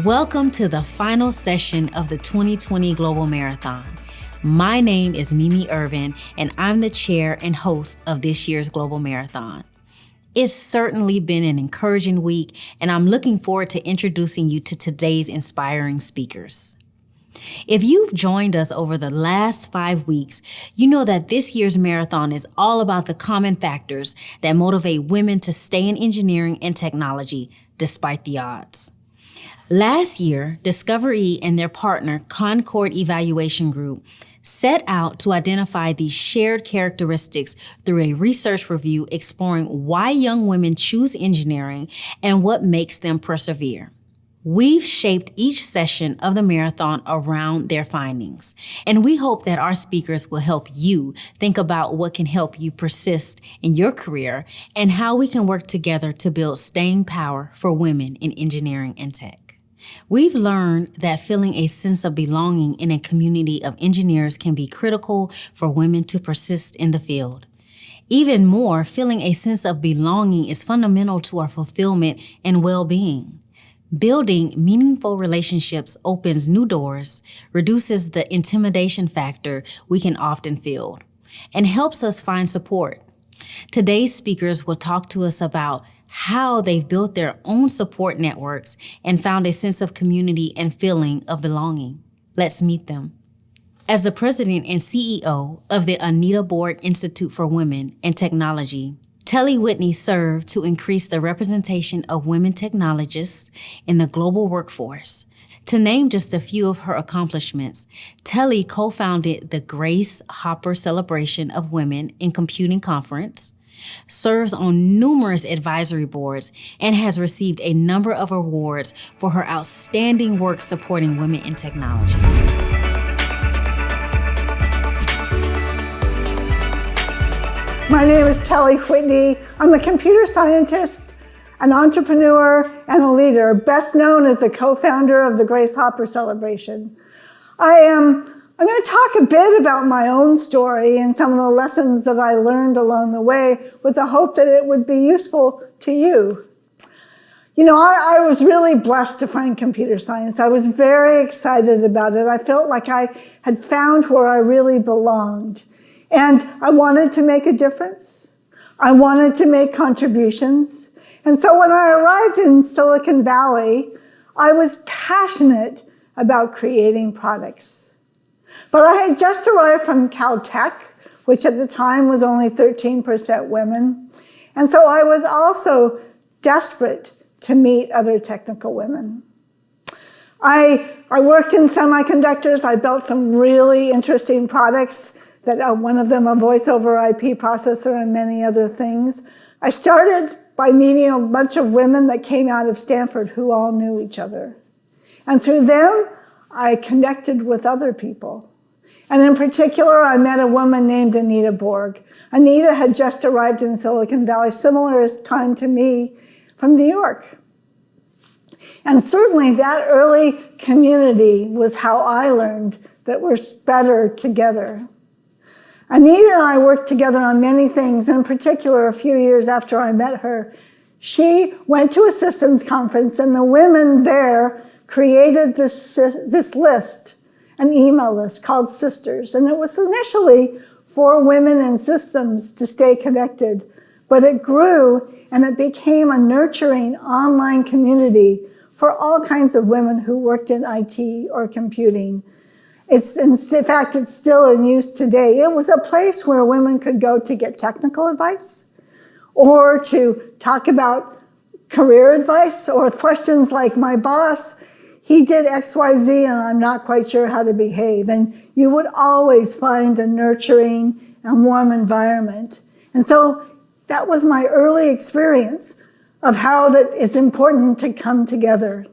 Welcome to the final session of the 2020 Global Marathon. My name is Mimi Irvin, and I'm the chair and host of this year's Global Marathon. It's certainly been an encouraging week, and I'm looking forward to introducing you to today's inspiring speakers. If you've joined us over the last 5 weeks, you know that this year's marathon is all about the common factors that motivate women to stay in engineering and technology despite the odds. Last year, Discovery and their partner, Concord Evaluation Group, set out to identify these shared characteristics through a research review exploring why young women choose engineering and what makes them persevere. We've shaped each session of the marathon around their findings, and we hope that our speakers will help you think about what can help you persist in your career and how we can work together to build staying power for women in engineering and tech. We've learned that feeling a sense of belonging in a community of engineers can be critical for women to persist in the field. Even more, feeling a sense of belonging is fundamental to our fulfillment and well-being. Building meaningful relationships opens new doors, reduces the intimidation factor we can often feel, and helps us find support. Today's speakers will talk to us about how they've built their own support networks and found a sense of community and feeling of belonging. Let's meet them. As the president and CEO of the Anita Borg Institute for Women and Technology, Telly Whitney served to increase the representation of women technologists in the global workforce. To name just a few of her accomplishments, Telly co-founded the Grace Hopper Celebration of Women in Computing Conference, serves on numerous advisory boards, and has received a number of awards for her outstanding work supporting women in technology. My name is Telly Whitney. I'm a computer scientist, an entrepreneur, and a leader, best known as the co-founder of the Grace Hopper Celebration. I'm going to talk a bit about my own story and some of the lessons that I learned along the way with the hope that it would be useful to you. You know, I was really blessed to find computer science. I was very excited about it. I felt like I had found where I really belonged. And I wanted to make a difference. I wanted to make contributions. And so when I arrived in Silicon Valley, I was passionate about creating products. But I had just arrived from Caltech, which at the time was only 13% women. And so I was also desperate to meet other technical women. I worked in semiconductors. I built some really interesting products, one of them a voice over IP processor and many other things. I started by meeting a bunch of women that came out of Stanford who all knew each other. And through them, I connected with other people. And in particular, I met a woman named Anita Borg. Anita had just arrived in Silicon Valley, similar time to me, from New York. And certainly that early community was how I learned that we're better together. Anita and I worked together on many things. In particular, a few years after I met her, she went to a systems conference, and the women there created this list, an email list called Sisters. And it was initially for women in systems to stay connected, but it grew and it became a nurturing online community for all kinds of women who worked in IT or computing. In fact, it's still in use today. It was a place where women could go to get technical advice or to talk about career advice or questions like, my boss, he did XYZ and I'm not quite sure how to behave. And you would always find a nurturing and warm environment. And so that was my early experience of how that it's important to come together.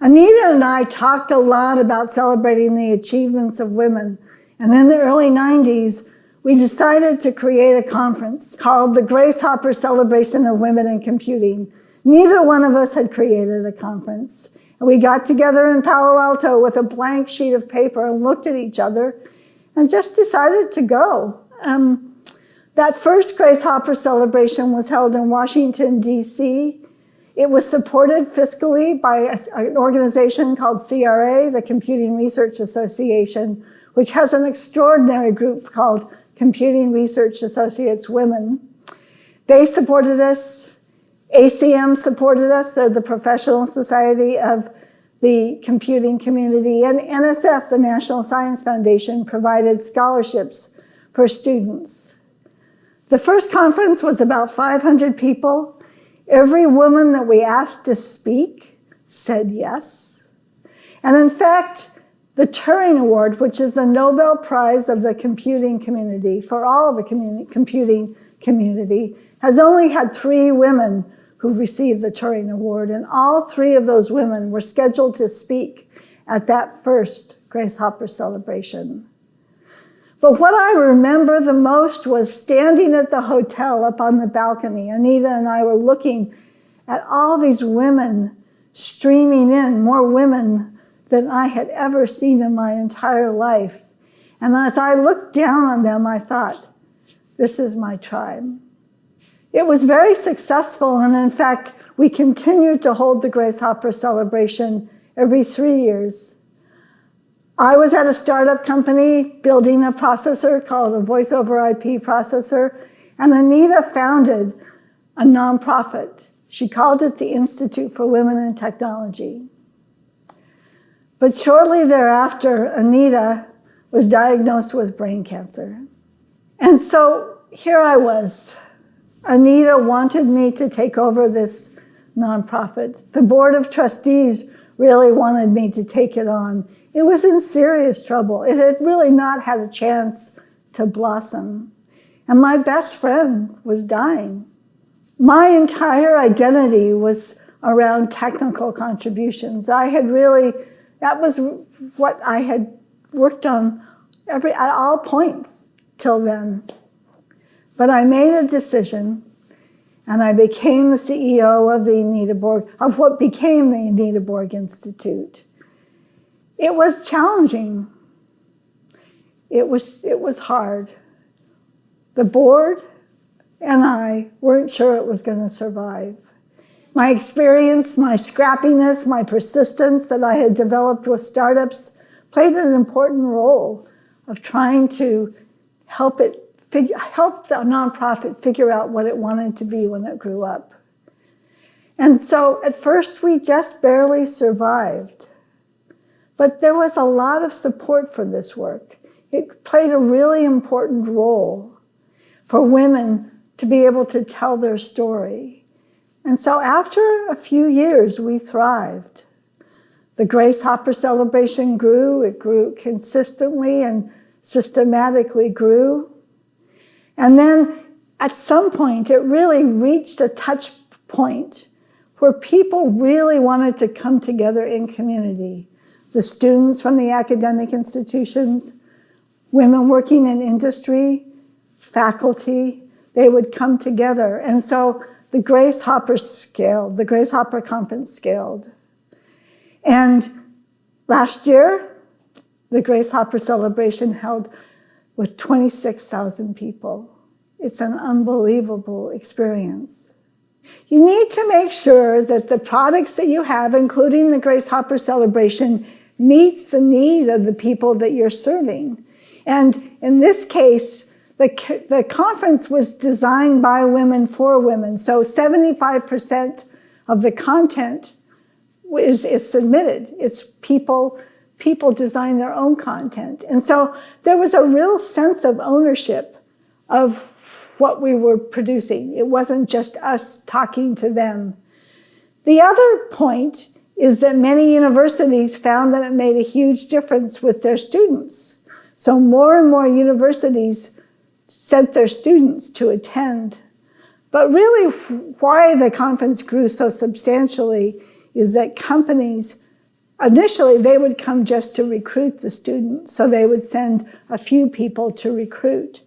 Anita and I talked a lot about celebrating the achievements of women. And in the early 90s, we decided to create a conference called the Grace Hopper Celebration of Women in Computing. Neither one of us had created a conference. And we got together in Palo Alto with a blank sheet of paper and looked at each other and just decided to go. That first Grace Hopper celebration was held in Washington, D.C. It was supported fiscally by an organization called CRA, the Computing Research Association, which has an extraordinary group called Computing Research Associates Women. They supported us. ACM supported us. They're the professional society of the computing community. And NSF, the National Science Foundation, provided scholarships for students. The first conference was about 500 people. Every woman that we asked to speak said yes. And in fact, the Turing Award, which is the Nobel Prize of the computing community, for all the computing community, has only had 3 women who received the Turing Award, and all 3 of those women were scheduled to speak at that first Grace Hopper celebration. But what I remember the most was standing at the hotel up on the balcony. Anita and I were looking at all these women streaming in, more women than I had ever seen in my entire life. And as I looked down on them, I thought, this is my tribe. It was very successful, and in fact, we continued to hold the Grace Hopper celebration every 3 years. I was at a startup company building a processor called a voice over IP processor, and Anita founded a nonprofit. She called it the Institute for Women in Technology. But shortly thereafter, Anita was diagnosed with brain cancer. And so here I was. Anita wanted me to take over this nonprofit. The board of trustees really wanted me to take it on. It was in serious trouble. It had really not had a chance to blossom. And my best friend was dying. My entire identity was around technical contributions. That was what I had worked on at all points till then. But I made a decision, and I became the CEO of what became the Anita Borg Institute. It was challenging. It was hard. The board and I weren't sure it was going to survive. My experience, my scrappiness, my persistence that I had developed with startups played an important role of trying to help the nonprofit figure out what it wanted to be when it grew up. And so at first we just barely survived. But there was a lot of support for this work. It played a really important role for women to be able to tell their story. And so after a few years, we thrived. The Grace Hopper celebration grew. It grew consistently and systematically grew. And then at some point, it really reached a touch point where people really wanted to come together in community. The students from the academic institutions, women working in industry, faculty, they would come together. And so the Grace Hopper scaled, the Grace Hopper conference scaled. And last year, the Grace Hopper celebration held with 26,000 people. It's an unbelievable experience. You need to make sure that the products that you have, including the Grace Hopper celebration, meets the need of the people that you're serving. And in this case, the conference was designed by women for women. So 75% of the content is submitted. It's people design their own content. And so there was a real sense of ownership of what we were producing. It wasn't just us talking to them. The other point is that many universities found that it made a huge difference with their students. So more and more universities sent their students to attend. But really, why the conference grew so substantially is that companies, initially, they would come just to recruit the students, so they would send a few people to recruit.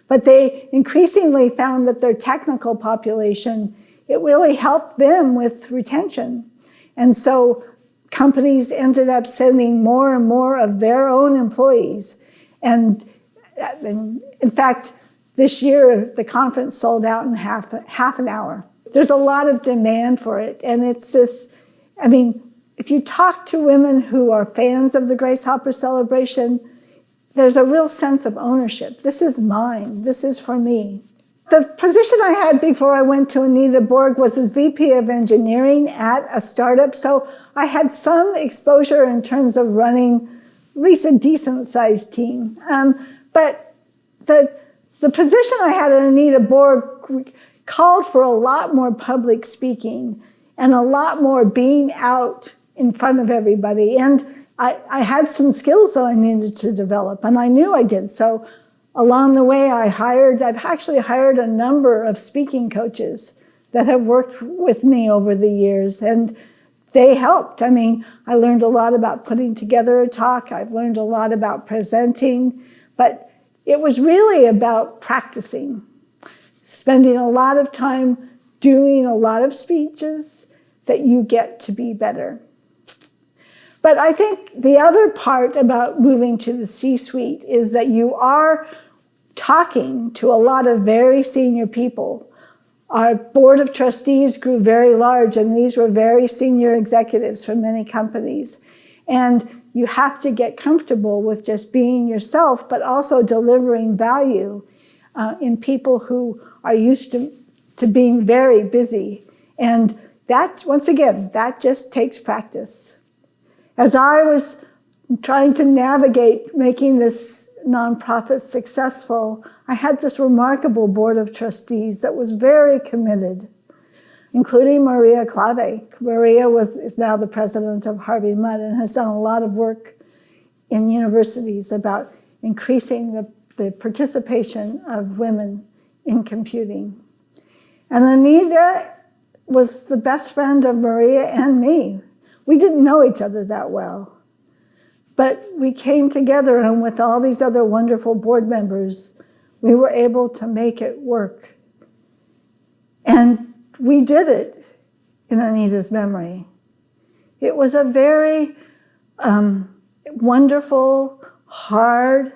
But they increasingly found that their technical population, it really helped them with retention. And so companies ended up sending more and more of their own employees. And in fact, this year, the conference sold out in half an hour. there's a lot of demand for it. And it's this, I mean, if you talk to women who are fans of the Grace Hopper celebration, there's a real sense of ownership. This is mine. This is for me. The position I had before I went to Anita Borg was as VP of Engineering at a startup. So I had some exposure in terms of running at least a decent-sized team. But the position I had at Anita Borg called for a lot more public speaking and a lot more being out in front of everybody. And I had some skills that I needed to develop, and I knew I did. So along the way, I've actually hired a number of speaking coaches that have worked with me over the years, and they helped. I mean, I learned a lot about putting together a talk. I've learned a lot about presenting, but it was really about practicing, spending a lot of time doing a lot of speeches that you get to be better. But I think the other part about moving to the C-suite is that you are talking to a lot of very senior people. Our board of trustees grew very large, and these were very senior executives from many companies. And you have to get comfortable with just being yourself, but also delivering value in people who are used to being very busy. And that, once again, that just takes practice. As I was trying to navigate making this nonprofit successful, I had this remarkable board of trustees that was very committed, including Maria Clave. Maria is now the president of Harvey Mudd and has done a lot of work in universities about increasing the participation of women in computing. And Anita was the best friend of Maria and me. We didn't know each other that well, but we came together, and with all these other wonderful board members, we were able to make it work. And we did it in Anita's memory. It was a very wonderful, hard,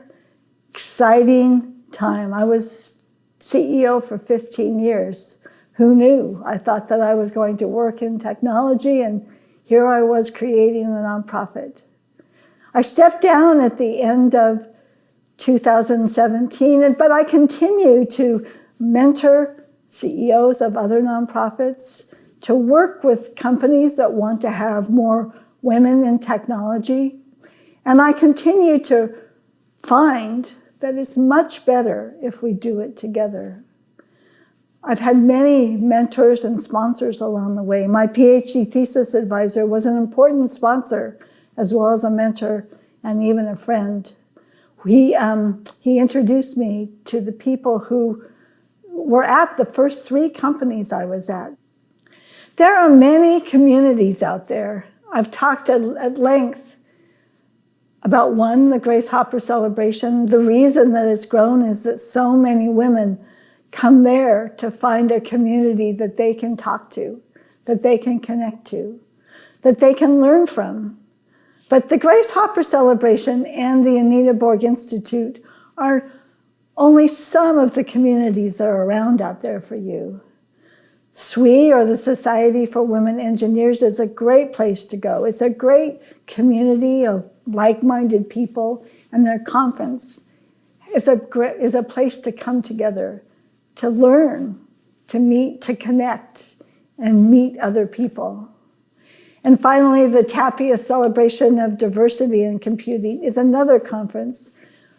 exciting time. I was CEO for 15 years. Who knew? I thought that I was going to work in technology, and here I was creating a nonprofit. I stepped down at the end of 2017, but I continue to mentor CEOs of other nonprofits, to work with companies that want to have more women in technology. And I continue to find that it's much better if we do it together. I've had many mentors and sponsors along the way. My PhD thesis advisor was an important sponsor, as well as a mentor and even a friend. He introduced me to the people who were at the first 3 companies I was at. There are many communities out there. I've talked at length about one, the Grace Hopper celebration. The reason that it's grown is that so many women come there to find a community that they can talk to, that they can connect to, that they can learn from. But the Grace Hopper celebration and the Anita Borg Institute are only some of the communities that are around out there for you. SWE, or the Society for Women Engineers, is a great place to go. It's a great community of like-minded people, and their conference is a place to come together, to learn, to meet, to connect, and meet other people. And finally, the Tapia Celebration of Diversity in Computing is another conference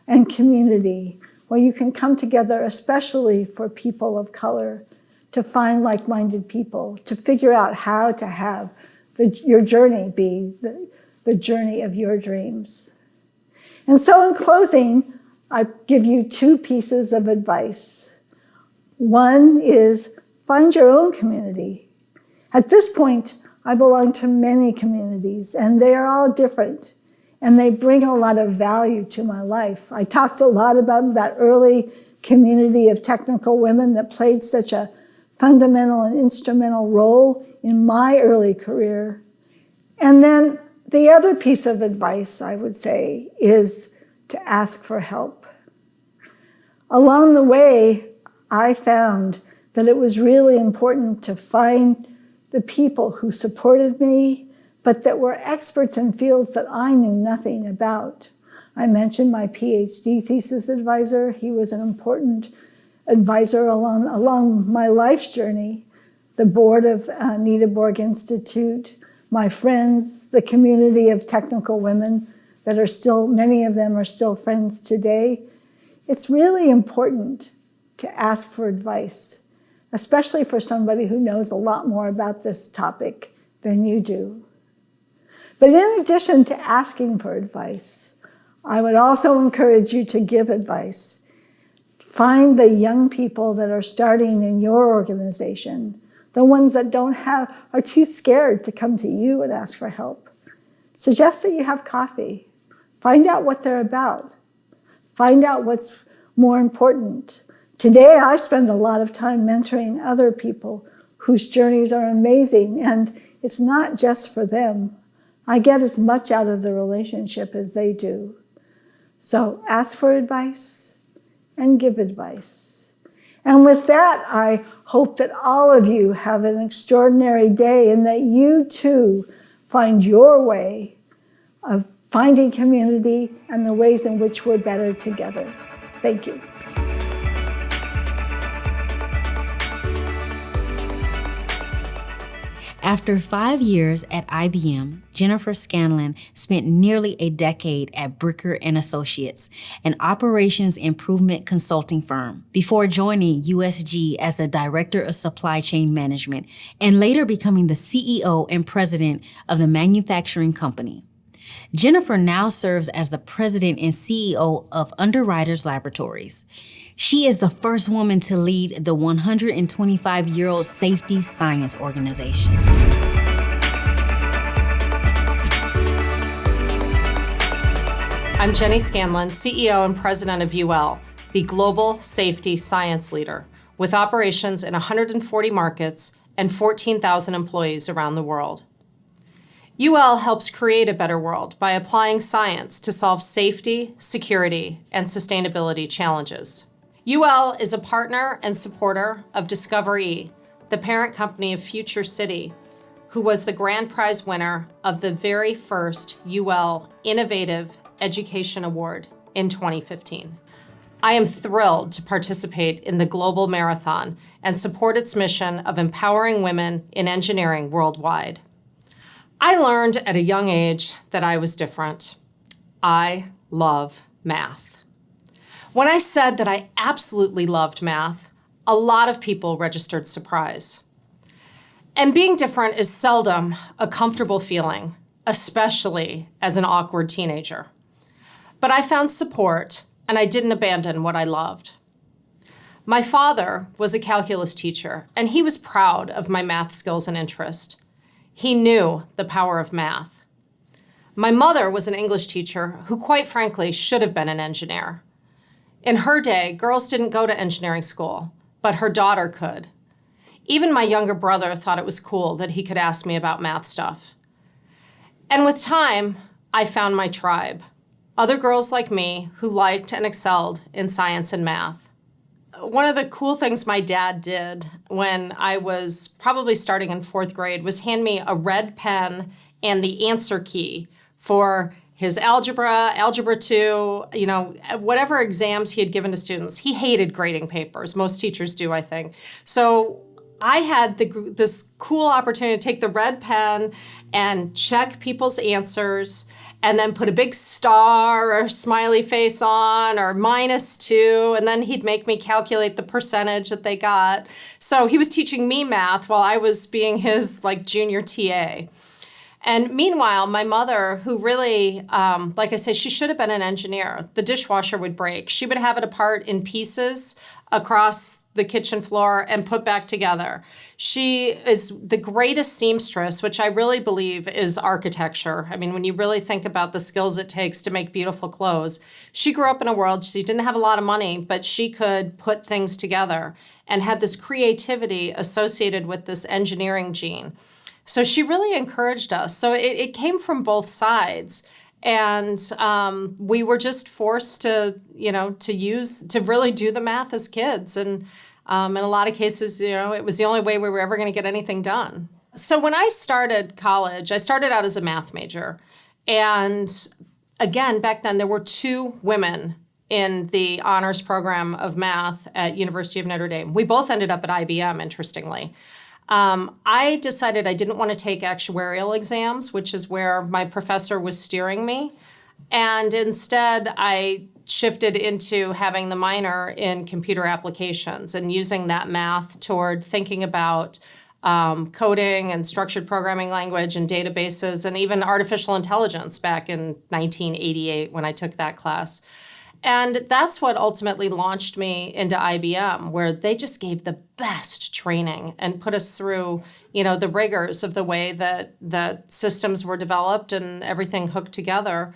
and community where you can come together, especially for people of color, to find like-minded people, to figure out how to have your journey be the journey of your dreams. And so in closing, I give you 2 pieces of advice. One is find your own community. At this point, I belong to many communities, and they are all different, and they bring a lot of value to my life. I talked a lot about that early community of technical women that played such a fundamental and instrumental role in my early career. And then the other piece of advice I would say is to ask for help. Along the way, I found that it was really important to find the people who supported me, but that were experts in fields that I knew nothing about. I mentioned my PhD thesis advisor. He was an important advisor along my life's journey. The board of Anita Borg Institute, my friends, the community of technical women that are still, many of them are still friends today. It's really important to ask for advice, especially for somebody who knows a lot more about this topic than you do. But in addition to asking for advice, I would also encourage you to give advice. Find the young people that are starting in your organization, the ones that are too scared to come to you and ask for help. Suggest that you have coffee. Find out what they're about. Find out what's more important. Today, I spend a lot of time mentoring other people whose journeys are amazing, and it's not just for them. I get as much out of the relationship as they do. So ask for advice and give advice. And with that, I hope that all of you have an extraordinary day and that you too find your way of finding community and the ways in which we're better together. Thank you. After 5 years at IBM, Jennifer Scanlon spent nearly a decade at Bricker & Associates, an operations improvement consulting firm, before joining USG as the Director of Supply Chain Management and later becoming the CEO and President of the manufacturing company. Jennifer now serves as the President and CEO of Underwriters Laboratories. She is the first woman to lead the 125-year-old Safety Science Organization. I'm Jenny Scanlon, CEO and President of UL, the Global Safety Science Leader, with operations in 140 markets and 14,000 employees around the world. UL helps create a better world by applying science to solve safety, security, and sustainability challenges. UL is a partner and supporter of Discover-E, the parent company of Future City, who was the grand prize winner of the very first UL Innovative Education Award in 2015. I am thrilled to participate in the Global Marathon and support its mission of empowering women in engineering worldwide. I learned at a young age that I was different. I love math. When I said that I absolutely loved math, a lot of people registered surprise. And being different is seldom a comfortable feeling, especially as an awkward teenager. But I found support, and I didn't abandon what I loved. My father was a calculus teacher, and he was proud of my math skills and interest. He knew the power of math. My mother was an English teacher who, quite frankly, should have been an engineer. In her day, girls didn't go to engineering school, but her daughter could. Even my younger brother thought it was cool that he could ask me about math stuff. And with time, I found my tribe, other girls like me who liked and excelled in science and math. One of the cool things my dad did when I was probably starting in 4th grade was hand me a red pen and the answer key for his algebra 2, whatever exams he had given to students. He hated grading papers. Most teachers do, I think. So I had this cool opportunity to take the red pen and check people's answers and then put a big star or smiley face on or -2, and then he'd make me calculate the percentage that they got. So he was teaching me math while I was being his junior TA. And meanwhile, my mother, who really, like I say, she should have been an engineer. The dishwasher would break. She would have it apart in pieces across the kitchen floor and put back together. She is the greatest seamstress, which I really believe is architecture. I mean, when you really think about the skills it takes to make beautiful clothes, she grew up in a world, she didn't have a lot of money, but she could put things together and had this creativity associated with this engineering gene. So she really encouraged us. So it came from both sides. And we were just forced to really do the math as kids. And In a lot of cases, it was the only way we were ever going to get anything done. So when I started college, I started out as a math major. And again, back then, there were 2 women in the honors program of math at University of Notre Dame. We both ended up at IBM, interestingly. I decided I didn't want to take actuarial exams, which is where my professor was steering me. And instead, I shifted into having the minor in computer applications and using that math toward thinking about coding and structured programming language and databases and even artificial intelligence back in 1988 when I took that class. And that's what ultimately launched me into IBM, where they just gave the best training and put us through, the rigors of the way that systems were developed and everything hooked together.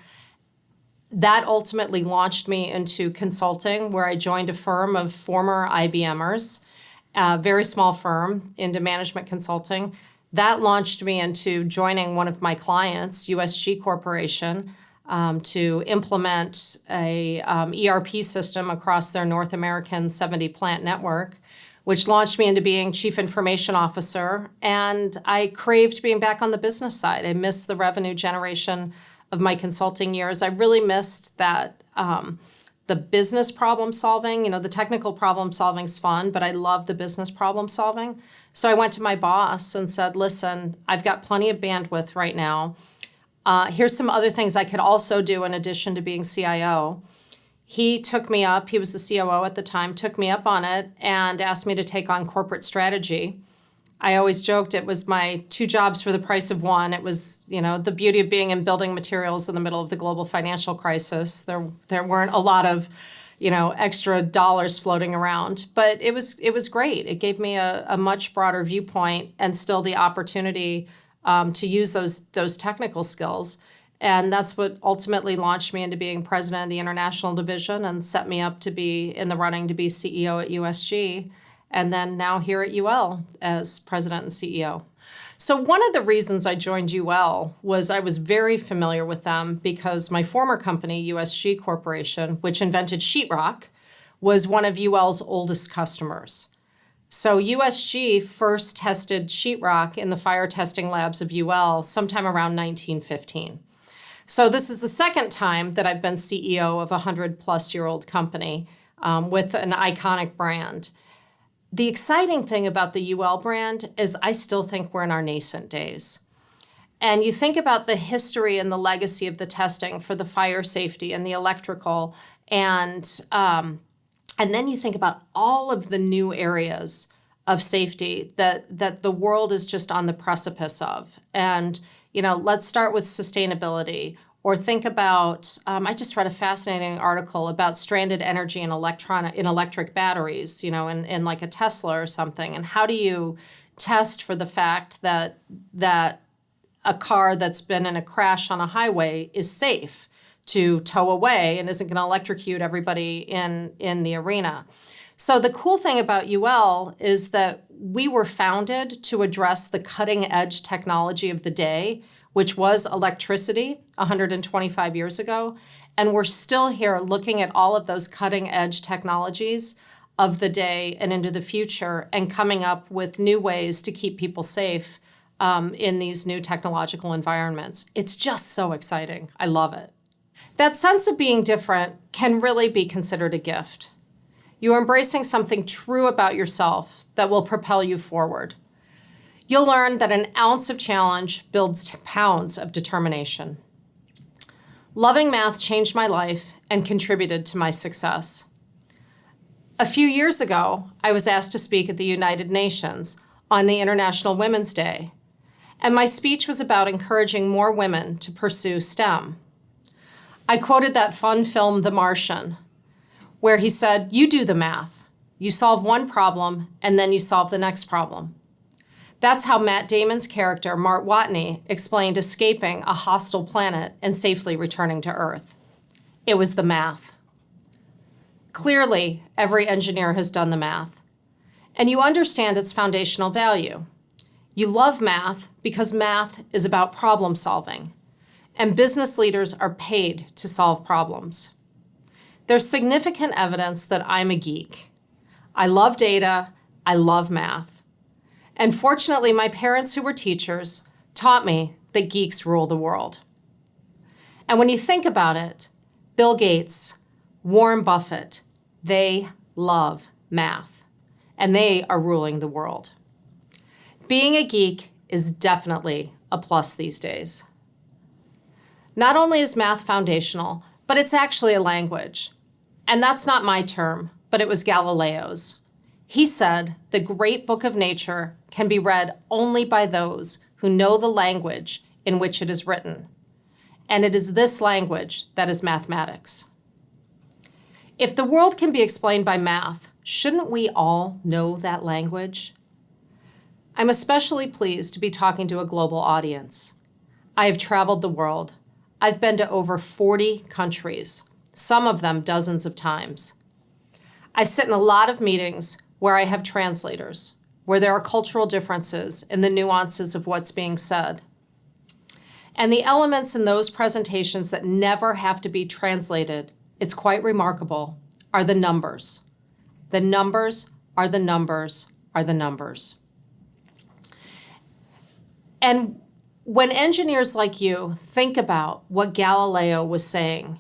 That ultimately launched me into consulting, where I joined a firm of former IBMers, a very small firm, into management consulting. That launched me into joining one of my clients, USG Corporation, to implement a ERP system across their North American 70-plant network, which launched me into being Chief Information Officer. And I craved being back on the business side. I missed the revenue generation of my consulting years. I really missed that, the business problem solving. The technical problem solving's fun, but I love the business problem solving. So I went to my boss and said, listen, I've got plenty of bandwidth right now. Here's some other things I could also do in addition to being CIO. He took me up, he was the COO at the time, took me up on it and asked me to take on corporate strategy. I always joked it was my 2 jobs for the price of 1. It was, the beauty of being in building materials in the middle of the global financial crisis. There weren't a lot of, extra dollars floating around, but it was great. It gave me a much broader viewpoint and still the opportunity to use those technical skills. And that's what ultimately launched me into being president of the international division and set me up to be in the running to be CEO at USG. And then now here at UL as president and CEO. So one of the reasons I joined UL was I was very familiar with them because my former company, USG Corporation, which invented sheetrock, was one of UL's oldest customers. So USG first tested sheetrock in the fire testing labs of UL sometime around 1915. So this is the second time that I've been CEO of a 100-plus-year-old company with an iconic brand. The exciting thing about the UL brand is I still think we're in our nascent days. And you think about the history and the legacy of the testing for the fire safety and the electrical, and then you think about all of the new areas of safety that the world is just on the precipice of. And, let's start with sustainability. Or think about, I just read a fascinating article about stranded energy in electric batteries, in like a Tesla or something. And how do you test for the fact that a car that's been in a crash on a highway is safe to tow away and isn't going to electrocute everybody in the arena? So the cool thing about UL is that we were founded to address the cutting edge technology of the day, which was electricity 125 years ago. And we're still here looking at all of those cutting edge technologies of the day and into the future and coming up with new ways to keep people safe in these new technological environments. It's just so exciting. I love it. That sense of being different can really be considered a gift. You're embracing something true about yourself that will propel you forward. You'll learn that an ounce of challenge builds pounds of determination. Loving math changed my life and contributed to my success. A few years ago, I was asked to speak at the United Nations on the International Women's Day, and my speech was about encouraging more women to pursue STEM. I quoted that fun film, The Martian, where he said, "You do the math. You solve one problem, and then you solve the next problem." That's how Matt Damon's character, Mart Watney, explained escaping a hostile planet and safely returning to Earth. It was the math. Clearly, every engineer has done the math, and you understand its foundational value. You love math because math is about problem solving, and business leaders are paid to solve problems. There's significant evidence that I'm a geek. I love data. I love math. And fortunately, my parents, who were teachers, taught me that geeks rule the world. And when you think about it, Bill Gates, Warren Buffett, they love math, and they are ruling the world. Being a geek is definitely a plus these days. Not only is math foundational, but it's actually a language. And that's not my term, but it was Galileo's. He said, the great book of nature can be read only by those who know the language in which it is written. And it is this language that is mathematics. If the world can be explained by math, shouldn't we all know that language? I'm especially pleased to be talking to a global audience. I have traveled the world. I've been to over 40 countries, some of them dozens of times. I sit in a lot of meetings where I have translators, where there are cultural differences in the nuances of what's being said. And the elements in those presentations that never have to be translated, it's quite remarkable, are the numbers. The numbers are the numbers are the numbers. And when engineers like you think about what Galileo was saying,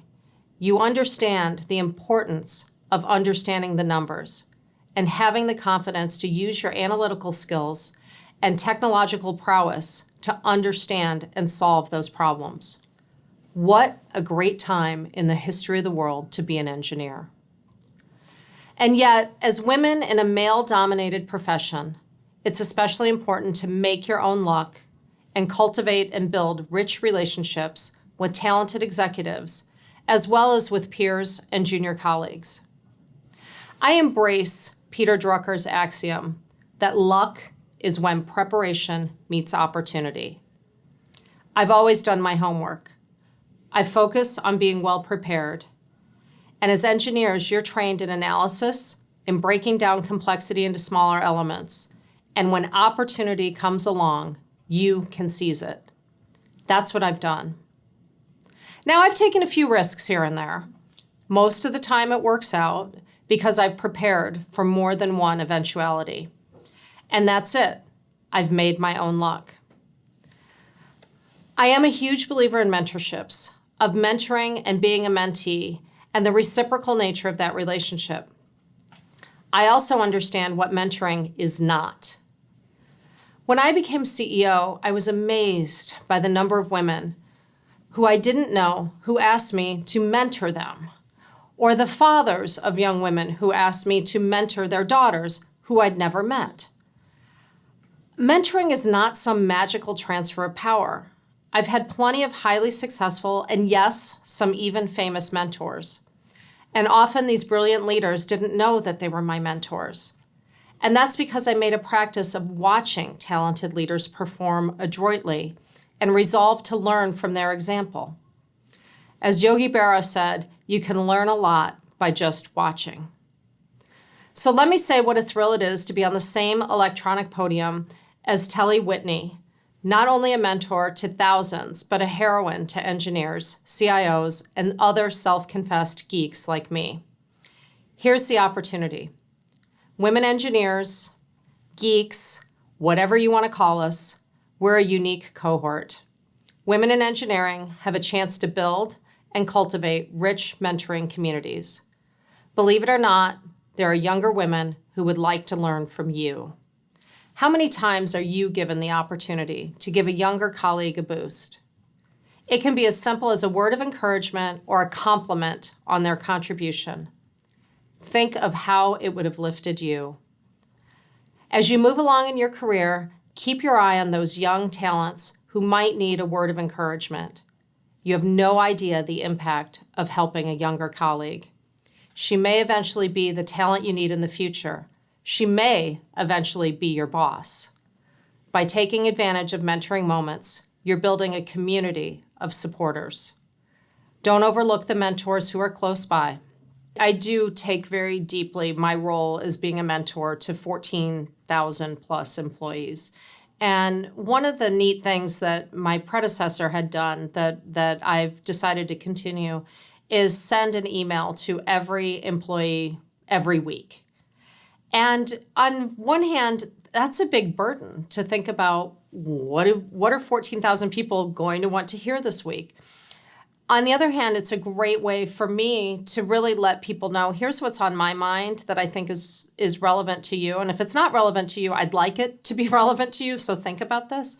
you understand the importance of understanding the numbers and having the confidence to use your analytical skills and technological prowess to understand and solve those problems. What a great time in the history of the world to be an engineer. And yet, as women in a male-dominated profession, it's especially important to make your own luck and cultivate and build rich relationships with talented executives, as well as with peers and junior colleagues. I embrace Peter Drucker's axiom that luck is when preparation meets opportunity. I've always done my homework. I focus on being well prepared. And as engineers, you're trained in analysis, in breaking down complexity into smaller elements. And when opportunity comes along, you can seize it. That's what I've done. Now, I've taken a few risks here and there. Most of the time it works out because I've prepared for more than one eventuality. And that's it. I've made my own luck. I am a huge believer in mentorships, of mentoring and being a mentee, and the reciprocal nature of that relationship. I also understand what mentoring is not. When I became CEO, I was amazed by the number of women who I didn't know who asked me to mentor them, or the fathers of young women who asked me to mentor their daughters who I'd never met. Mentoring is not some magical transfer of power. I've had plenty of highly successful and yes, some even famous mentors. And often these brilliant leaders didn't know that they were my mentors. And that's because I made a practice of watching talented leaders perform adroitly and resolved to learn from their example. As Yogi Berra said, you can learn a lot by just watching. So let me say what a thrill it is to be on the same electronic podium as Telly Whitney, not only a mentor to thousands, but a heroine to engineers, CIOs, and other self-confessed geeks like me. Here's the opportunity. Women engineers, geeks, whatever you want to call us, we're a unique cohort. Women in engineering have a chance to build and cultivate rich mentoring communities. Believe it or not, there are younger women who would like to learn from you. How many times are you given the opportunity to give a younger colleague a boost? It can be as simple as a word of encouragement or a compliment on their contribution. Think of how it would have lifted you. As you move along in your career, keep your eye on those young talents who might need a word of encouragement. You have no idea the impact of helping a younger colleague. She may eventually be the talent you need in the future. She may eventually be your boss. By taking advantage of mentoring moments, you're building a community of supporters. Don't overlook the mentors who are close by. I do take very deeply my role as being a mentor to 14,000 plus employees. And one of the neat things that my predecessor had done that I've decided to continue is send an email to every employee every week. And on one hand, that's a big burden to think about what are 14,000 people going to want to hear this week. On the other hand, it's a great way for me to really let people know, here's what's on my mind that I think is relevant to you. And if it's not relevant to you, I'd like it to be relevant to you. So think about this.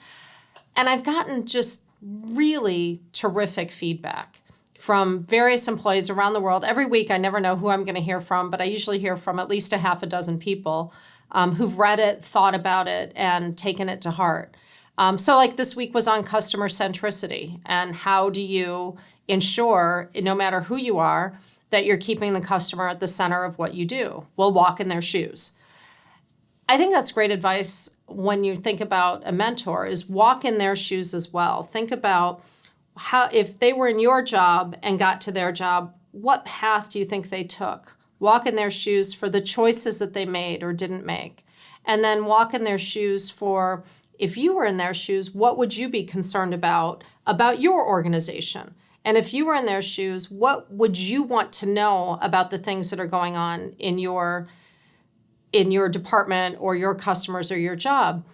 And I've gotten just really terrific feedback from various employees around the world. Every week, I never know who I'm going to hear from, but I usually hear from at least a half a dozen people who've read it, thought about it, and taken it to heart. So like this week was on customer centricity and how do you ensure, no matter who you are, that you're keeping the customer at the center of what you do. Well, walk in their shoes. I think that's great advice when you think about a mentor, is walk in their shoes as well. Think about how, if they were in your job and got to their job, what path do you think they took? Walk in their shoes for the choices that they made or didn't make. And then walk in their shoes for, if you were in their shoes, what would you be concerned about your organization? And if you were in their shoes, what would you want to know about the things that are going on in your department or your customers or your job?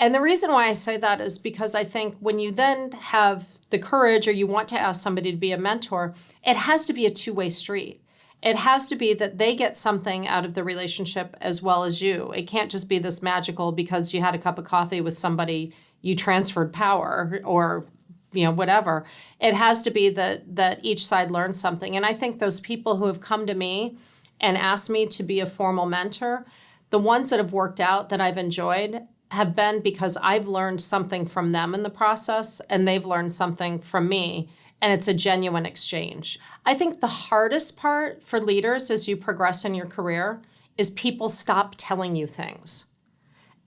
And the reason why I say that is because I think when you then have the courage or you want to ask somebody to be a mentor, it has to be a two-way street. It has to be that they get something out of the relationship as well as you. It can't just be this magical because you had a cup of coffee with somebody, you transferred power or whatever. It has to be that each side learns something. And I think those people who have come to me and asked me to be a formal mentor, the ones that have worked out that I've enjoyed have been because I've learned something from them in the process and they've learned something from me. And it's a genuine exchange. I think the hardest part for leaders as you progress in your career is people stop telling you things.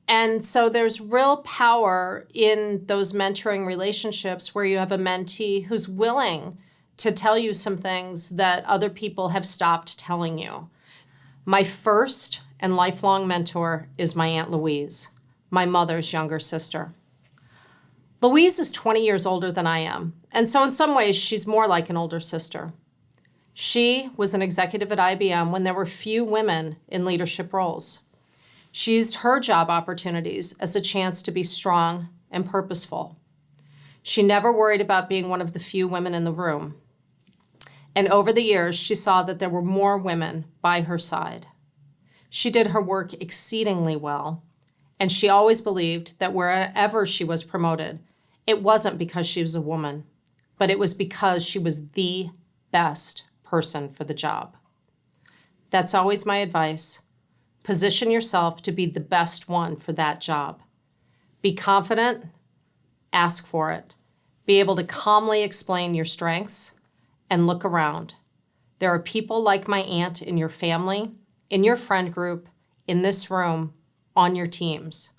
And so there's real power in those mentoring relationships where you have a mentee who's willing to tell you some things that other people have stopped telling you. My first and lifelong mentor is my Aunt Louise, my mother's younger sister. Louise is 20 years older than I am, and so in some ways, she's more like an older sister. She was an executive at IBM when there were few women in leadership roles. She used her job opportunities as a chance to be strong and purposeful. She never worried about being one of the few women in the room. And over the years, she saw that there were more women by her side. She did her work exceedingly well, and she always believed that wherever she was promoted, it wasn't because she was a woman, but it was because she was the best person for the job. That's always my advice. Position yourself to be the best one for that job. Be confident, ask for it. Be able to calmly explain your strengths and look around. There are people like my aunt in your family, in your friend group, in this room, on your teams.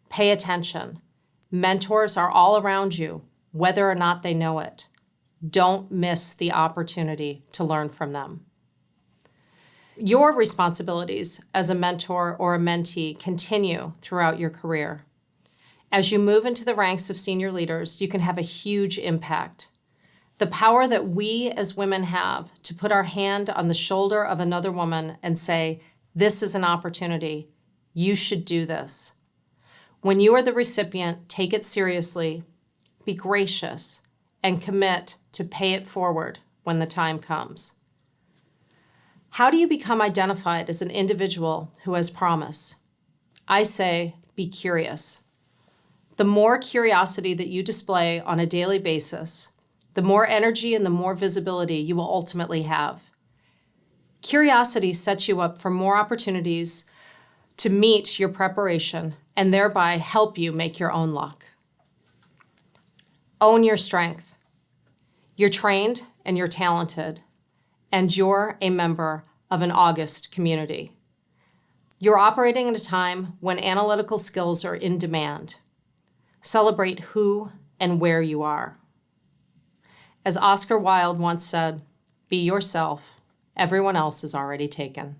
Pay attention. Mentors are all around you, whether or not they know it. Don't miss the opportunity to learn from them. Your responsibilities as a mentor or a mentee continue throughout your career. As you move into the ranks of senior leaders, you can have a huge impact. The power that we as women have to put our hand on the shoulder of another woman and say, this is an opportunity. You should do this. When you are the recipient, take it seriously, be gracious, and commit to pay it forward when the time comes. How do you become identified as an individual who has promise? I say, be curious. The more curiosity that you display on a daily basis, the more energy and the more visibility you will ultimately have. Curiosity sets you up for more opportunities to meet your preparation and thereby help you make your own luck. Own your strength. You're trained and you're talented, and you're a member of an august community. You're operating at a time when analytical skills are in demand. Celebrate who and where you are. As Oscar Wilde once said, be yourself. Everyone else is already taken.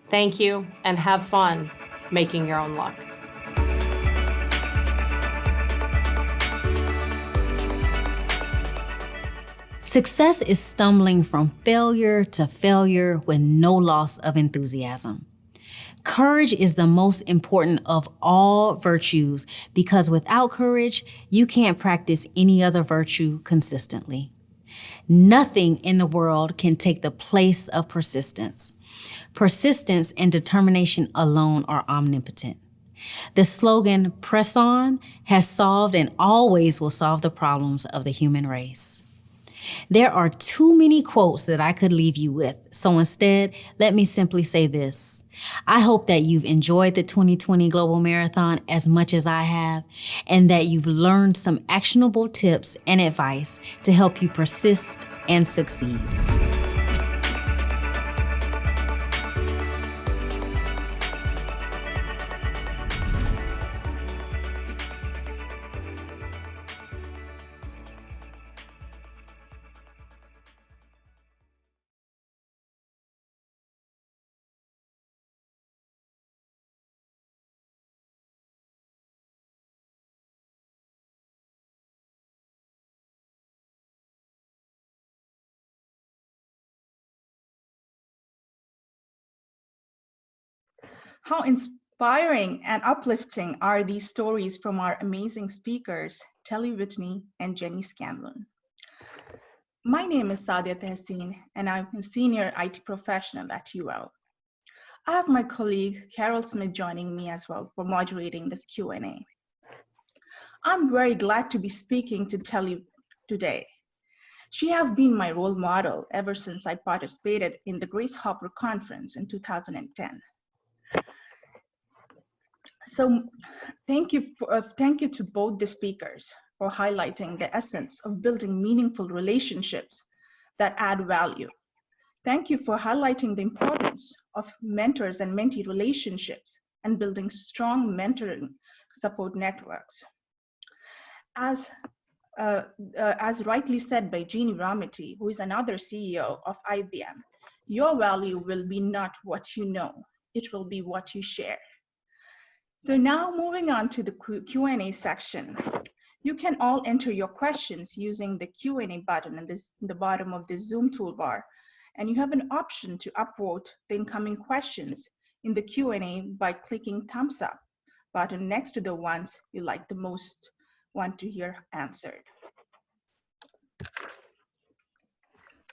Thank you, and have fun making your own luck. Success is stumbling from failure to failure with no loss of enthusiasm. Courage is the most important of all virtues because without courage, you can't practice any other virtue consistently. Nothing in the world can take the place of persistence. Persistence and determination alone are omnipotent. The slogan, "Press on," has solved and always will solve the problems of the human race. There are too many quotes that I could leave you with, so instead, let me simply say this. I hope that you've enjoyed the 2020 Global Marathon as much as I have, and that you've learned some actionable tips and advice to help you persist and succeed. How inspiring and uplifting are these stories from our amazing speakers, Telly Whitney and Jenny Scanlon. My name is Sadia Tehseen, and I'm a senior IT professional at UL. I have my colleague, Carol Smith, joining me as well for moderating this Q&A. I'm very glad to be speaking to Telly today. She has been my role model ever since I participated in the Grace Hopper Conference in 2010. So thank you to both the speakers for highlighting the essence of building meaningful relationships that add value. Thank you for highlighting the importance of mentors and mentee relationships and building strong mentoring support networks. As rightly said by Jeannie Ramity, who is another CEO of IBM, your value will be not what you know, it will be what you share. So now moving on to the Q&A section. You can all enter your questions using the Q&A button in the bottom of the Zoom toolbar. And you have an option to upvote the incoming questions in the Q&A by clicking thumbs up button next to the ones you like the most want to hear answered.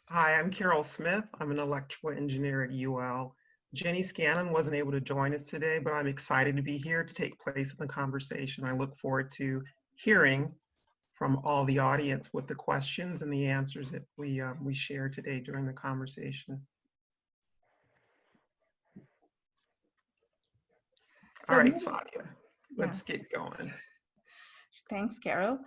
Hi, I'm Carol Smith. I'm an electrical engineer at UL. Jenny Scanlon wasn't able to join us today, but I'm excited to be here to take place in the conversation. I look forward to hearing from all the audience with the questions and the answers that we share today during the conversation. All right, Sadia, let's get going. Thanks, Carol.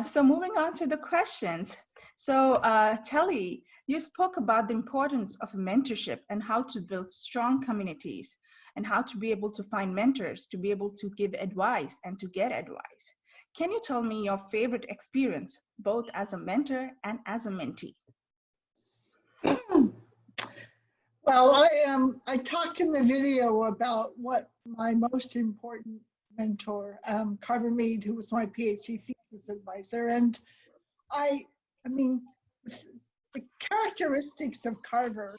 So moving on to the questions. So Telly, you spoke about the importance of mentorship and how to build strong communities and how to be able to find mentors, to be able to give advice and to get advice. Can you tell me your favorite experience, both as a mentor and as a mentee? Well, I talked in the video about what my most important mentor, Carver Mead, who was my PhD thesis advisor, and I mean, the characteristics of Carver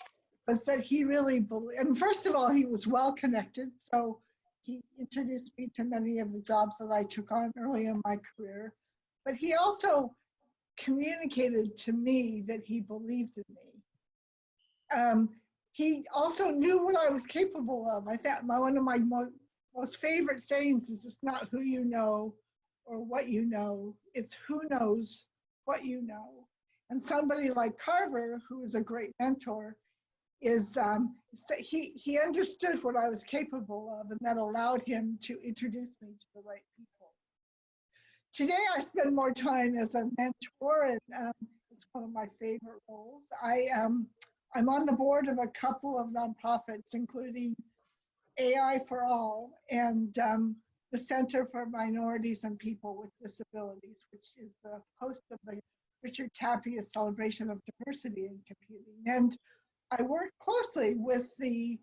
was that he really believed, and first of all, he was well connected, so he introduced me to many of the jobs that I took on early in my career, but he also communicated to me that he believed in me. He also knew what I was capable of. I thought one of my most favorite sayings is, it's not who you know or what you know, it's who knows what you know. And somebody like Carver, who is a great mentor, is he understood what I was capable of, and that allowed him to introduce me to the right people. Today, I spend more time as a mentor, and it's one of my favorite roles. I'm on the board of a couple of nonprofits, including AI for All and the Center for Minorities and People with Disabilities, which is the host of the Richard Tapia Celebration of Diversity in Computing. And I work closely with the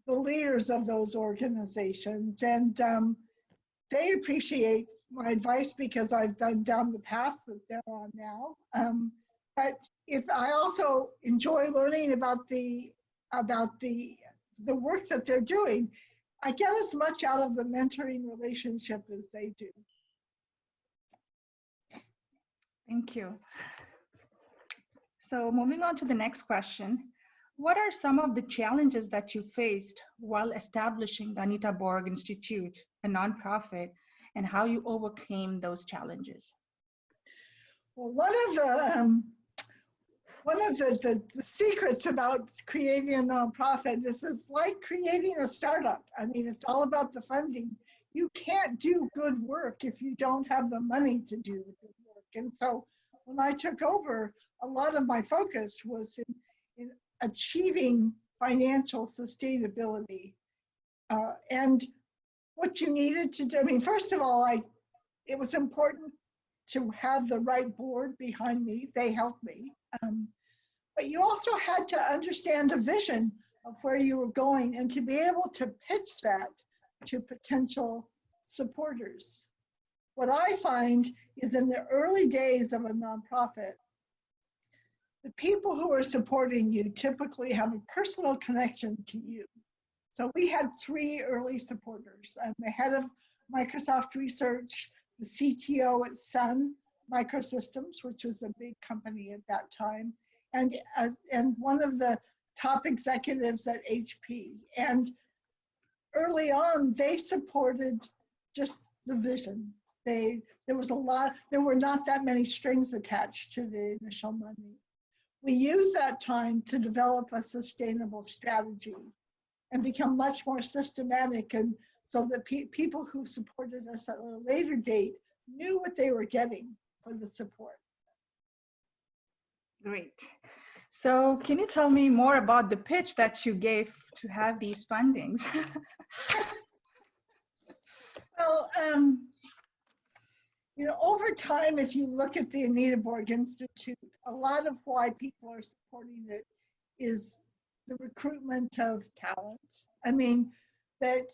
leaders of those organizations, and they appreciate my advice because I've been down the path that they're on now. But I also enjoy learning about the the work that they're doing, I get as much out of the mentoring relationship as they do. Thank you. So moving on to the next question. What are some of the challenges that you faced while establishing the Anita Borg Institute, a nonprofit, and how you overcame those challenges? Well, one of the secrets about creating a nonprofit, this is like creating a startup. I mean, it's all about the funding. You can't do good work if you don't have the money to do the good work. And so when I took over, a lot of my focus was in achieving financial sustainability. And what you needed to do, I mean, first of all, it was important to have the right board behind me. They helped me. But you also had to understand a vision of where you were going and to be able to pitch that to potential supporters. What I find is in the early days of a nonprofit, the people who are supporting you typically have a personal connection to you. So we had 3 early supporters. The head of Microsoft Research, the CTO at Sun Microsystems, which was a big company at that time, and one of the top executives at HP. And early on, they supported just the vision. There were not that many strings attached to the initial money. We used that time to develop a sustainable strategy and become much more systematic, and so that people who supported us at a later date knew what they were getting for the support. Great. So can you tell me more about the pitch that you gave to have these fundings? Well, you know, over time, if you look at the Anita Borg Institute, a lot of why people are supporting it is the recruitment of talent. I mean, that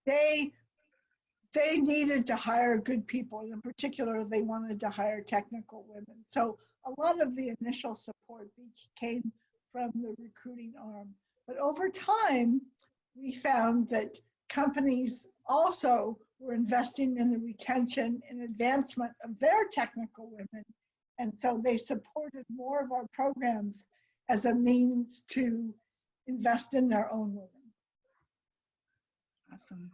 they needed to hire good people, and in particular, they wanted to hire technical women. So a lot of the initial support came from the recruiting arm. But over time, we found that companies also were investing in the retention and advancement of their technical women. And so they supported more of our programs as a means to invest in their own women. Awesome.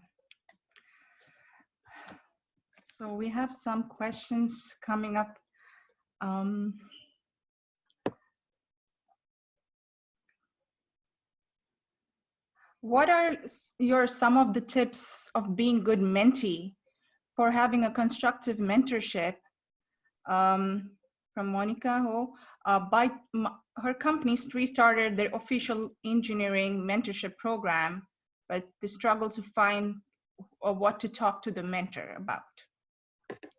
So we have some questions coming up. What are some of the tips of being good mentee for having a constructive mentorship? From Monica Ho, her companies restarted their official engineering mentorship program, but they struggle to find what to talk to the mentor about.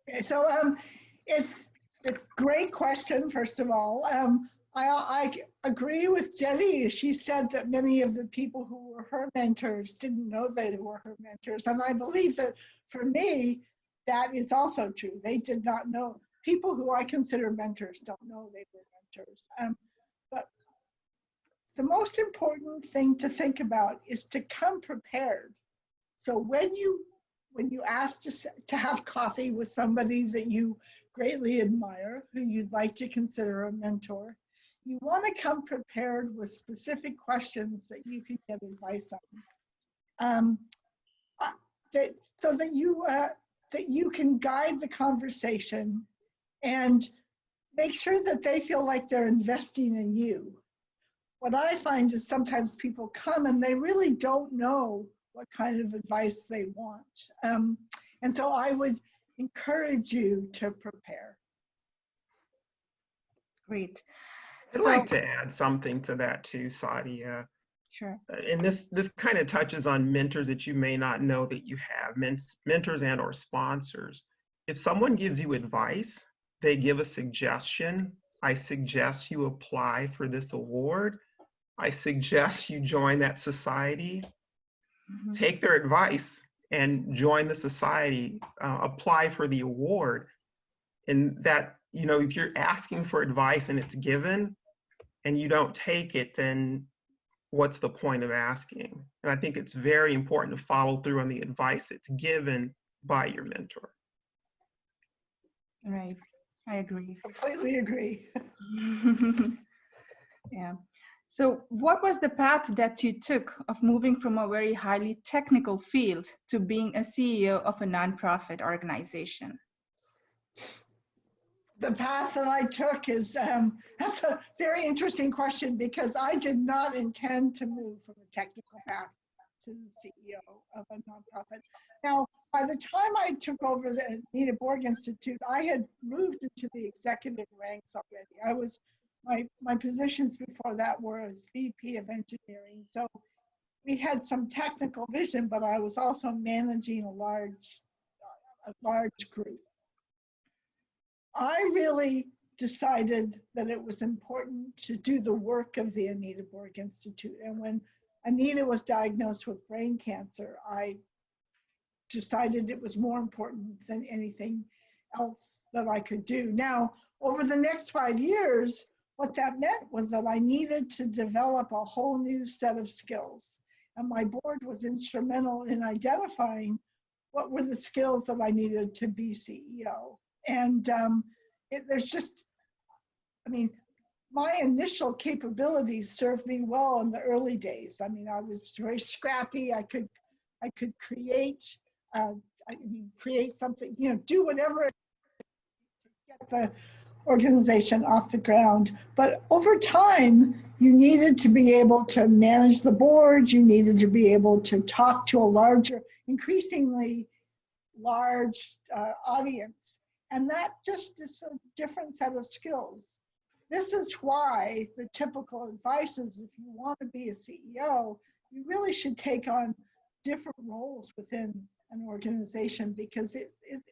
Okay, so it's a great question, first of all. I agree with Jenny. She said that many of the people who were her mentors didn't know they were her mentors. And I believe that for me, that is also true. They did not know. People who I consider mentors don't know they were mentors. But the most important thing to think about is to come prepared. So when you ask to have coffee with somebody that you greatly admire, who you'd like to consider a mentor, you want to come prepared with specific questions that you can get advice on, so that you can guide the conversation and make sure that they feel like they're investing in you. What I find is sometimes people come and they really don't know what kind of advice they want. And so I would encourage you to prepare. Great. I'd like to add something to that too, Sadia. Sure. And this kind of touches on mentors that you may not know that you have, mentors and or sponsors. If someone gives you advice, they give a suggestion. I suggest you apply for this award. I suggest you join that society. Mm-hmm. Take their advice and join the society, apply for the award. And that, you know, if you're asking for advice and it's given and you don't take it, then what's the point of asking? And I think it's very important to follow through on the advice that's given by your mentor. Right, I agree. Completely agree. Yeah. So what was the path that you took of moving from a very highly technical field to being a CEO of a nonprofit organization? The path that I took is, that's a very interesting question, because I did not intend to move from a technical path to the CEO of a nonprofit. Now, by the time I took over the Anita Borg Institute, I had moved into the executive ranks already. I was, my positions before that were as VP of engineering. So we had some technical vision, but I was also managing a large group. I really decided that it was important to do the work of the Anita Borg Institute. And when Anita was diagnosed with brain cancer, I decided it was more important than anything else that I could do. Now, over the next 5 years, what that meant was that I needed to develop a whole new set of skills. And my board was instrumental in identifying what were the skills that I needed to be CEO. And there's just, I mean, my initial capabilities served me well in the early days. I mean, I was very scrappy. I could create, create something, you know, do whatever to get the organization off the ground. But over time, you needed to be able to manage the board. You needed to be able to talk to a larger, increasingly large audience. And that just is a different set of skills. This is why the typical advice is, if you want to be a CEO, you really should take on different roles within an organization, because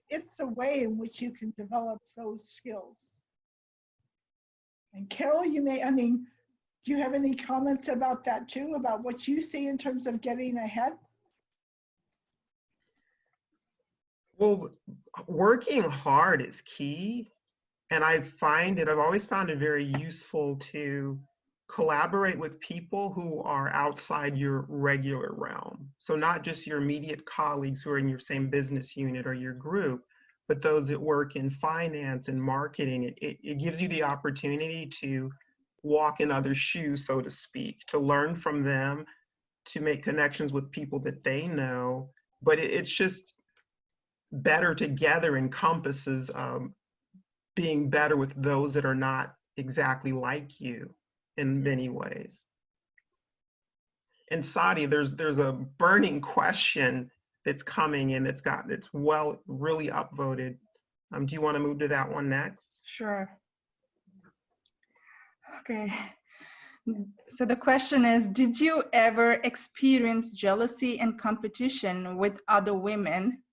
it's the way in which you can develop those skills. And Carol, you may, I mean, do you have any comments about that too, about what you see in terms of getting ahead? Well, working hard is key. And I've always found it very useful to collaborate with people who are outside your regular realm. So not just your immediate colleagues who are in your same business unit or your group, but those that work in finance and marketing. It gives you the opportunity to walk in other shoes, so to speak, to learn from them, to make connections with people that they know. But it's just better together encompasses being better with those that are not exactly like you in many ways. And Sadi, there's a burning question that's coming and it's really upvoted. Do you want to move to that one next? Sure. Okay. So the question is, did you ever experience jealousy and competition with other women?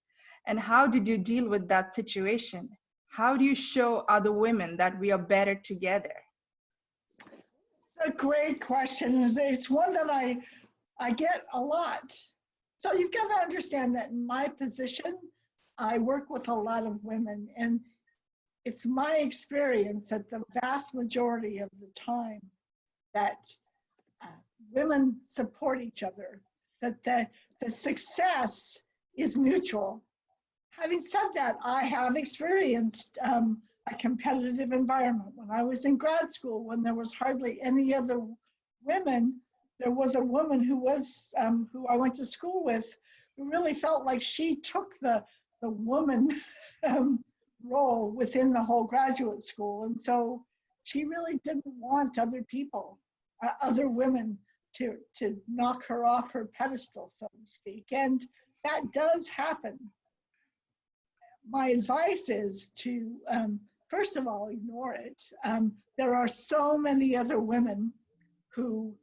And how did you deal with that situation? How do you show other women that we are better together? A great question. It's one that I get a lot. So you've got to understand that in my position, I work with a lot of women, and it's my experience that the vast majority of the time that women support each other, that the success is mutual. Having said that, I have experienced a competitive environment. When I was in grad school, when there was hardly any other women, there was a woman who I went to school with, who really felt like she took the woman role within the whole graduate school. And so she really didn't want other people, other women to knock her off her pedestal, so to speak. And that does happen. My advice is to, first of all, ignore it. There are so many other women who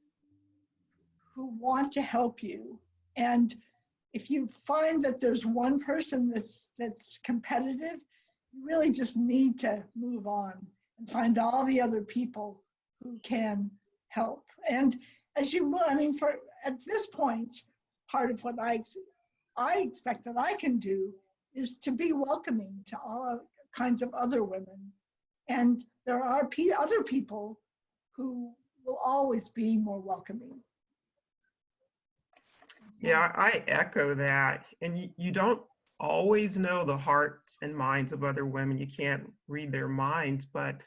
want to help you. And if you find that there's one person that's competitive, you really just need to move on and find all the other people who can help. And as you move, I mean, at this point, part of what I expect that I can do is to be welcoming to all kinds of other women. And there are other people who will always be more welcoming. Yeah, I echo that. And you don't always know the hearts and minds of other women. You can't read their minds, but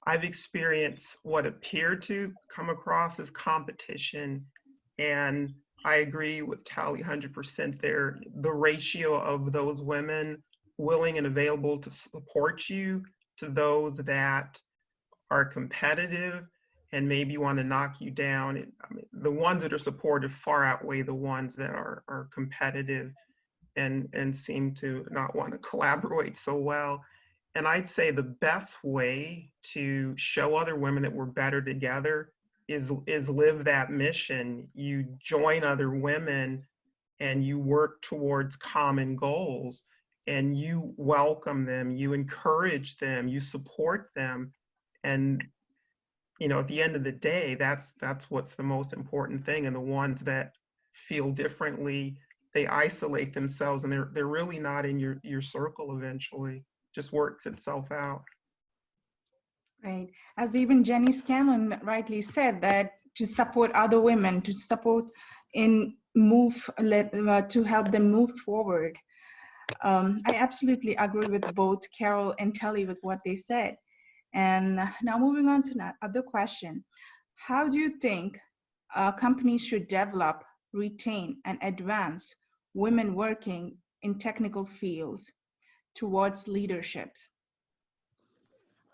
I've experienced what appeared to come across as competition. And I agree with Tally 100% there. The ratio of those women willing and available to support you to those that are competitive and maybe want to knock you down. I mean, the ones that are supportive far outweigh the ones that are competitive and seem to not want to collaborate so well. And I'd say the best way to show other women that we're better together is live that mission. You join other women and you work towards common goals and you welcome them, you encourage them, you support them. And at the end of the day, that's what's the most important thing. And the ones that feel differently, they isolate themselves and they're really not in your circle eventually. Just works itself out. Right. As even Jenny Scanlon rightly said, that to support other women, to support to help them move forward. I absolutely agree with both Carol and Telly with what they said. And now moving on to that other question. How do you think companies should develop, retain, and advance women working in technical fields towards leaderships?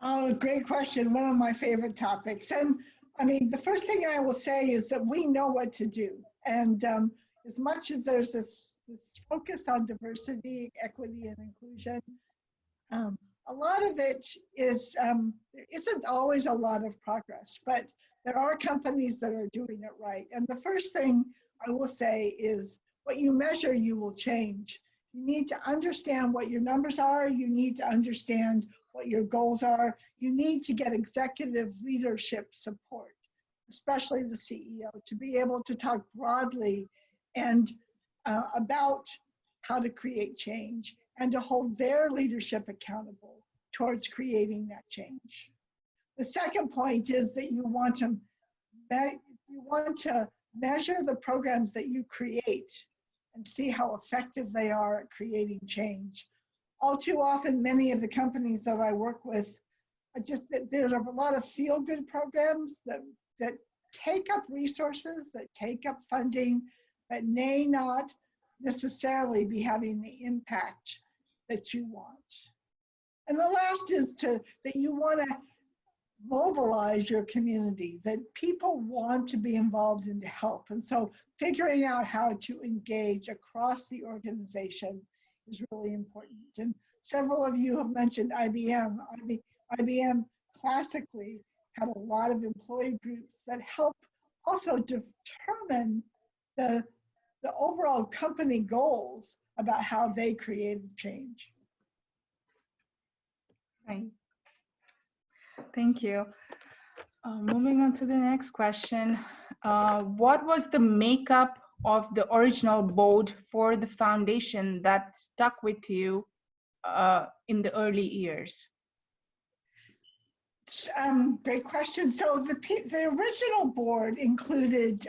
Oh, great question. One of my favorite topics. And I mean, the first thing I will say is that we know what to do. And as much as there's this focus on diversity, equity, and inclusion, a lot of it is, there isn't always a lot of progress, but there are companies that are doing it right. And the first thing I will say is what you measure, you will change. You need to understand what your numbers are. You need to understand what your goals are. You need to get executive leadership support, especially the CEO, to be able to talk broadly and about how to create change and to hold their leadership accountable towards creating that change. The second point is that you want to measure the programs that you create and see how effective they are at creating change. All too often, many of the companies that I work with, there's a lot of feel-good programs that take up resources, that take up funding, that may not necessarily be having the impact that you want. And the last is that you want to mobilize your community, that people want to be involved and to help. And so figuring out how to engage across the organization is really important. And several of you have mentioned IBM. IBM classically had a lot of employee groups that help also determine the overall company goals about how they created change. Right. Thank you. Moving on to the next question. What was the makeup of the original board for the foundation that stuck with you in the early years? Great question. So the original board included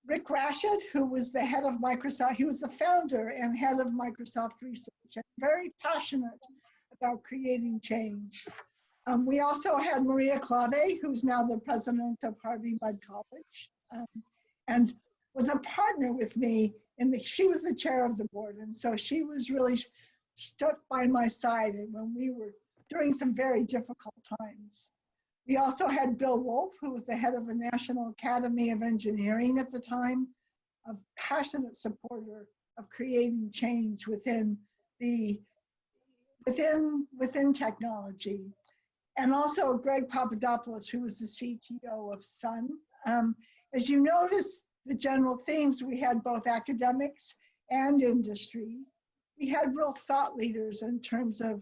Rick Rashid, who was the head of Microsoft. He was the founder and head of Microsoft Research, and very passionate about creating change. We also had Maria Clave, who's now the president of Harvey-Mudd College, and was a partner with me. She was the chair of the board, and so she was really stuck by my side when we were during some very difficult times. We also had Bill Wolfe, who was the head of the National Academy of Engineering at the time, a passionate supporter of creating change within technology. And also Greg Papadopoulos, who was the CTO of Sun. As you notice, the general themes, we had both academics and industry. We had real thought leaders in terms of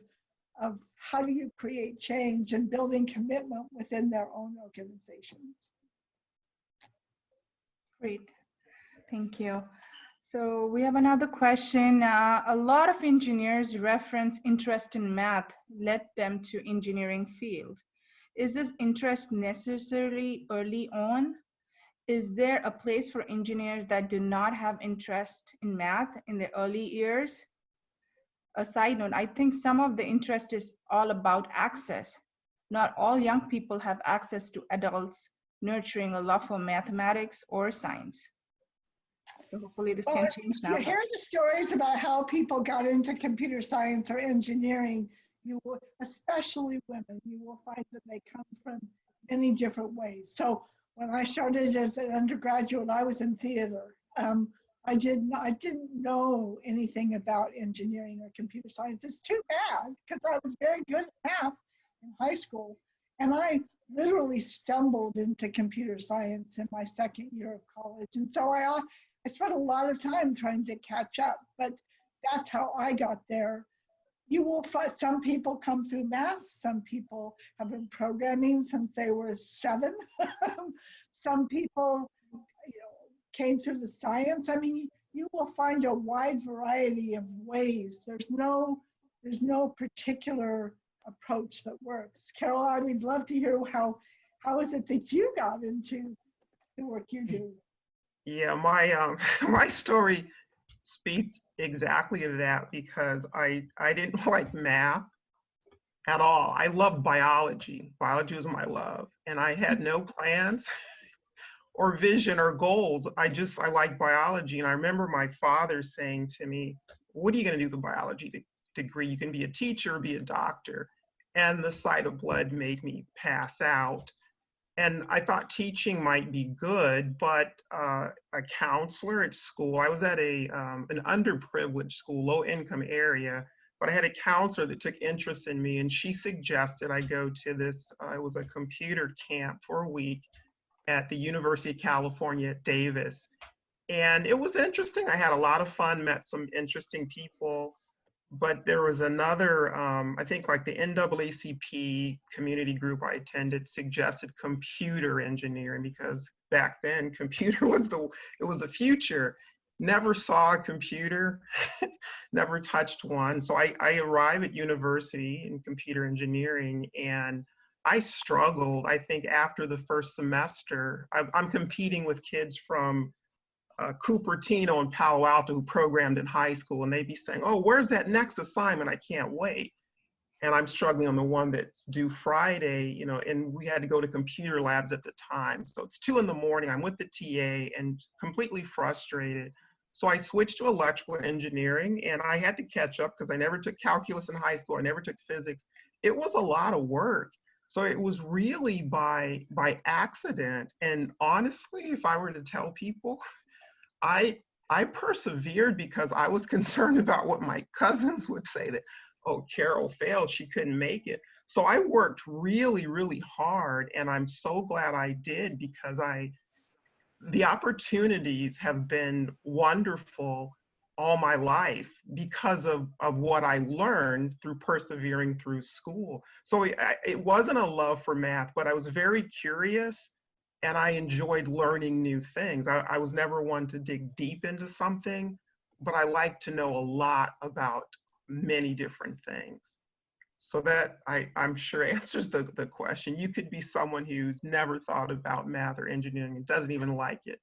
how do you create change and building commitment within their own organizations. Great, thank you. So we have another question. A lot of engineers reference interest in math led them to engineering field. Is this interest necessarily early on? Is there a place for engineers that do not have interest in math in the early years? A side note, I think some of the interest is all about access. Not all young people have access to adults nurturing a love for mathematics or science. So hopefully this can change now. You hear the stories about how people got into computer science or engineering, you will, especially women, you will find that they come from many different ways. So when I started as an undergraduate, I was in theater. I didn't know anything about engineering or computer science. It's too bad because I was very good at math in high school. And I literally stumbled into computer science in my second year of college. And so I spent a lot of time trying to catch up, but that's how I got there. You will find some people come through math, some people have been programming since they were 7. Some people, came through the science. I mean, you will find a wide variety of ways. There's no particular approach that works. Carol, I would love to hear how is it that you got into the work you do? Yeah, my story speaks exactly to that because I didn't like math at all. I loved biology. Biology was my love, and I had no plans or vision or goals. I like biology, and I remember my father saying to me, "What are you going to do with a biology degree? You can be a teacher or be a doctor." And the sight of blood made me pass out. And I thought teaching might be good, but a counselor at school, I was at an underprivileged school, low income area, but I had a counselor that took interest in me, and she suggested I go to this, it was a computer camp for a week at the University of California at Davis. And it was interesting. I had a lot of fun, met some interesting people. But there was another, I think like the NAACP community group I attended suggested computer engineering because back then computer was the future. Never saw a computer, never touched one. So I arrived at university in computer engineering and I struggled. I think after the first semester, I'm competing with kids from Cupertino and Palo Alto who programmed in high school, and they'd be saying, "Oh, where's that next assignment? I can't wait." And I'm struggling on the one that's due Friday, and we had to go to computer labs at the time. So it's 2 a.m. I'm with the TA and completely frustrated. So I switched to electrical engineering, and I had to catch up because I never took calculus in high school. I never took physics. It was a lot of work. So it was really by accident. And honestly, if I were to tell people, I persevered because I was concerned about what my cousins would say that, "Oh, Carol failed, she couldn't make it." So I worked really, really hard, and I'm so glad I did because the opportunities have been wonderful all my life because of what I learned through persevering through school. So it wasn't a love for math, but I was very curious. And I enjoyed learning new things. I was never one to dig deep into something, but I like to know a lot about many different things. So that I'm sure answers the question. You could be someone who's never thought about math or engineering and doesn't even like it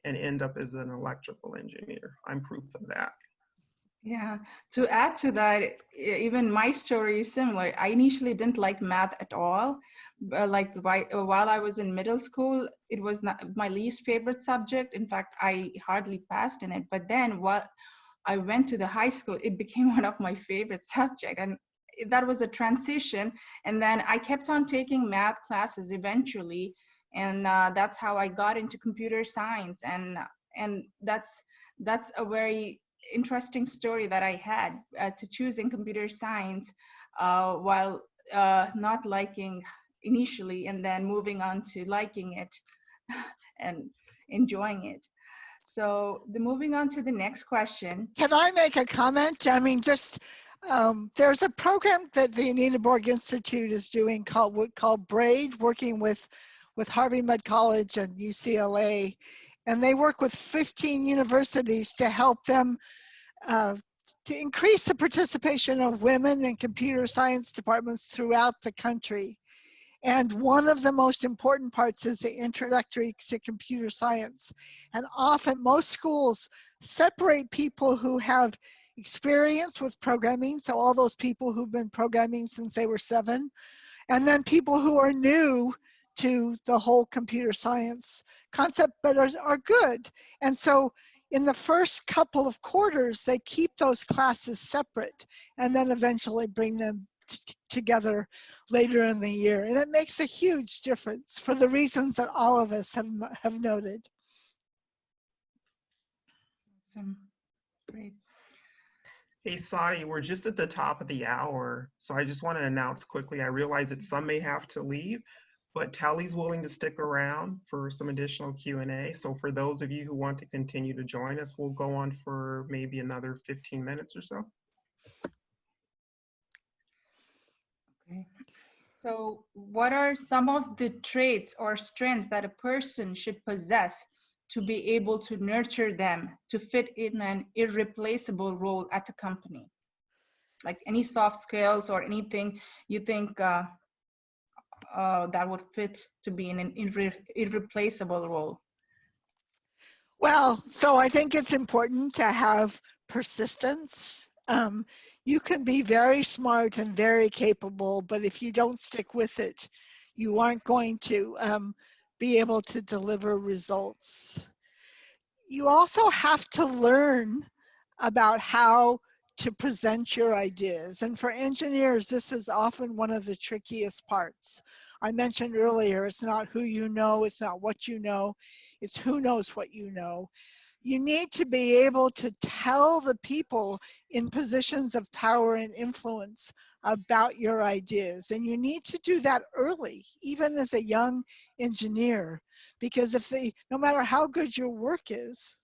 and end up as an electrical engineer. I'm proof of that. Yeah, to add to that, even my story is similar. I initially didn't like math at all. While I was in middle school, it was not my least favorite subject. In fact, I hardly passed in it. But then while I went to the high school, it became one of my favorite subjects. And that was a transition. And then I kept on taking math classes eventually. And that's how I got into computer science. And that's a very interesting story that I had to choosing computer science while not liking initially, and then moving on to liking it and enjoying it. So moving on to the next question. Can I make a comment? I mean, there's a program that the Anita Borg Institute is doing called BRAID, working with Harvey Mudd College and UCLA. And they work with 15 universities to help them to increase the participation of women in computer science departments throughout the country. And one of the most important parts is the introductory to computer science. And often most schools separate people who have experience with programming, so all those people who've been programming since they were 7, and then people who are new to the whole computer science concept but are good. And so in the first couple of quarters, they keep those classes separate and then eventually bring them together later in the year. And it makes a huge difference for the reasons that all of us have noted. Awesome. Great. Hey, Sadi, we're just at the top of the hour, so I just want to announce quickly, I realize that some may have to leave, but Tally's willing to stick around for some additional Q&A. So for those of you who want to continue to join us, we'll go on for maybe another 15 minutes or so. Okay. So what are some of the traits or strengths that a person should possess to be able to nurture them to fit in an irreplaceable role at a company? Like any soft skills or anything you think that would fit to be in an irreplaceable role? Well, so I think it's important to have persistence. You can be very smart and very capable, but if you don't stick with it, you aren't going to be able to deliver results. You also have to learn about how to present your ideas. And for engineers, this is often one of the trickiest parts. I mentioned earlier, it's not who you know, it's not what you know, it's who knows what you know. You need to be able to tell the people in positions of power and influence about your ideas. And you need to do that early, even as a young engineer, because no matter how good your work is,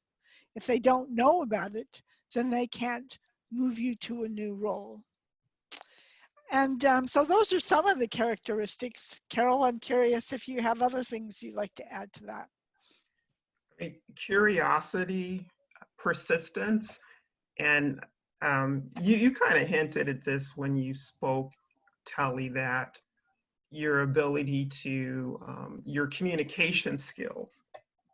if they don't know about it, then they can't move you to a new role. And so those are some of the characteristics. Carol, I'm curious if you have other things you'd like to add to that. Curiosity, persistence, and you kind of hinted at this when you spoke, Telly, that your ability to, your communication skills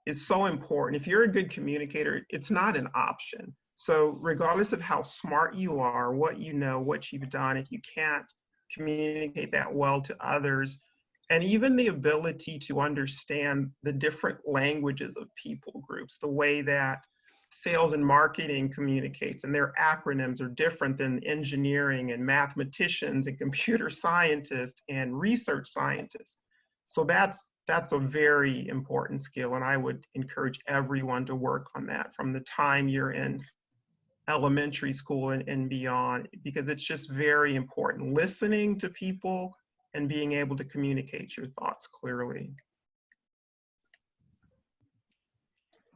is so important. If you're a good communicator, it's not an option. So regardless of how smart you are, what you know, what you've done, if you can't communicate that well to others, and even the ability to understand the different languages of people groups, the way that sales and marketing communicates, and their acronyms are different than engineering and mathematicians and computer scientists and research scientists. So that's a very important skill, and I would encourage everyone to work on that from the time you're in elementary school and beyond, because it's just very important. Listening to people and being able to communicate your thoughts clearly.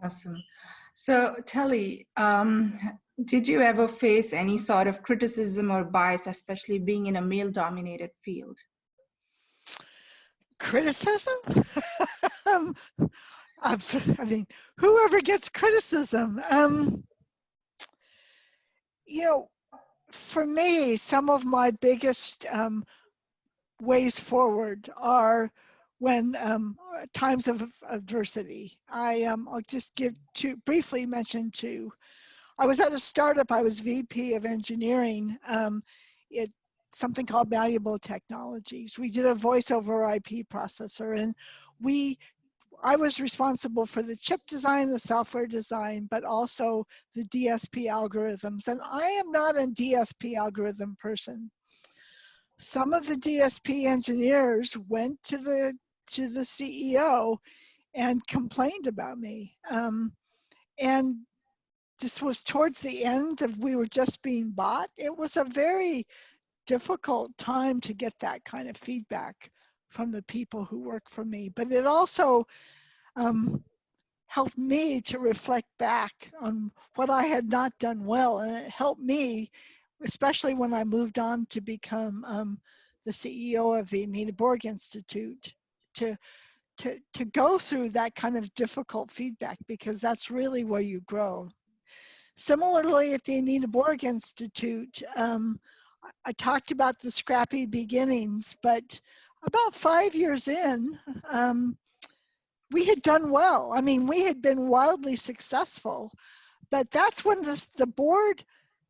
Awesome. So Telly, did you ever face any sort of criticism or bias, especially being in a male-dominated field? Criticism? I mean, whoever gets criticism. You know, for me, some of my biggest ways forward are when times of adversity. I'll just briefly mention two. I was at a startup. I was VP of engineering at something called Valuable Technologies. We did a voice over IP processor, and I was responsible for the chip design, the software design, but also the DSP algorithms. And I am not a DSP algorithm person. Some of the DSP engineers went to the CEO and complained about me. And this was towards the end of we were just being bought. It was a very difficult time to get that kind of feedback from the people who work for me. But it also helped me to reflect back on what I had not done well. And it helped me, especially when I moved on to become the CEO of the Anita Borg Institute, to go through that kind of difficult feedback, because that's really where you grow. Similarly, at the Anita Borg Institute, I talked about the scrappy beginnings, but About 5 years in, we had done well. I mean, we had been wildly successful, but that's when the board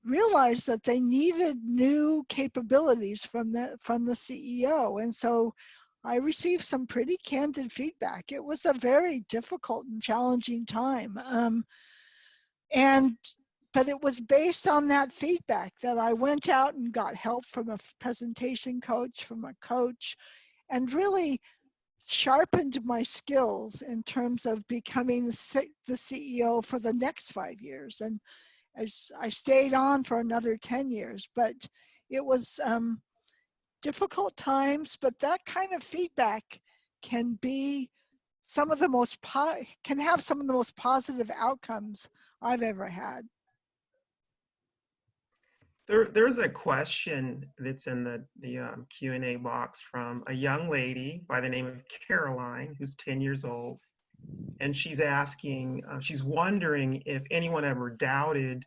realized that they needed new capabilities from the CEO. And so I received some pretty candid feedback. It was a very difficult and challenging time. But it was based on that feedback that I went out and got help from a presentation coach, from a coach, and really sharpened my skills in terms of becoming the CEO for the next 5 years. And as I stayed on for another 10 years, but it was difficult times, but that kind of feedback can be some of the most can have some of the most positive outcomes I've ever had. There's a question that's in the Q&A box from a young lady by the name of Caroline, who's 10 years old. And she's asking, she's wondering if anyone ever doubted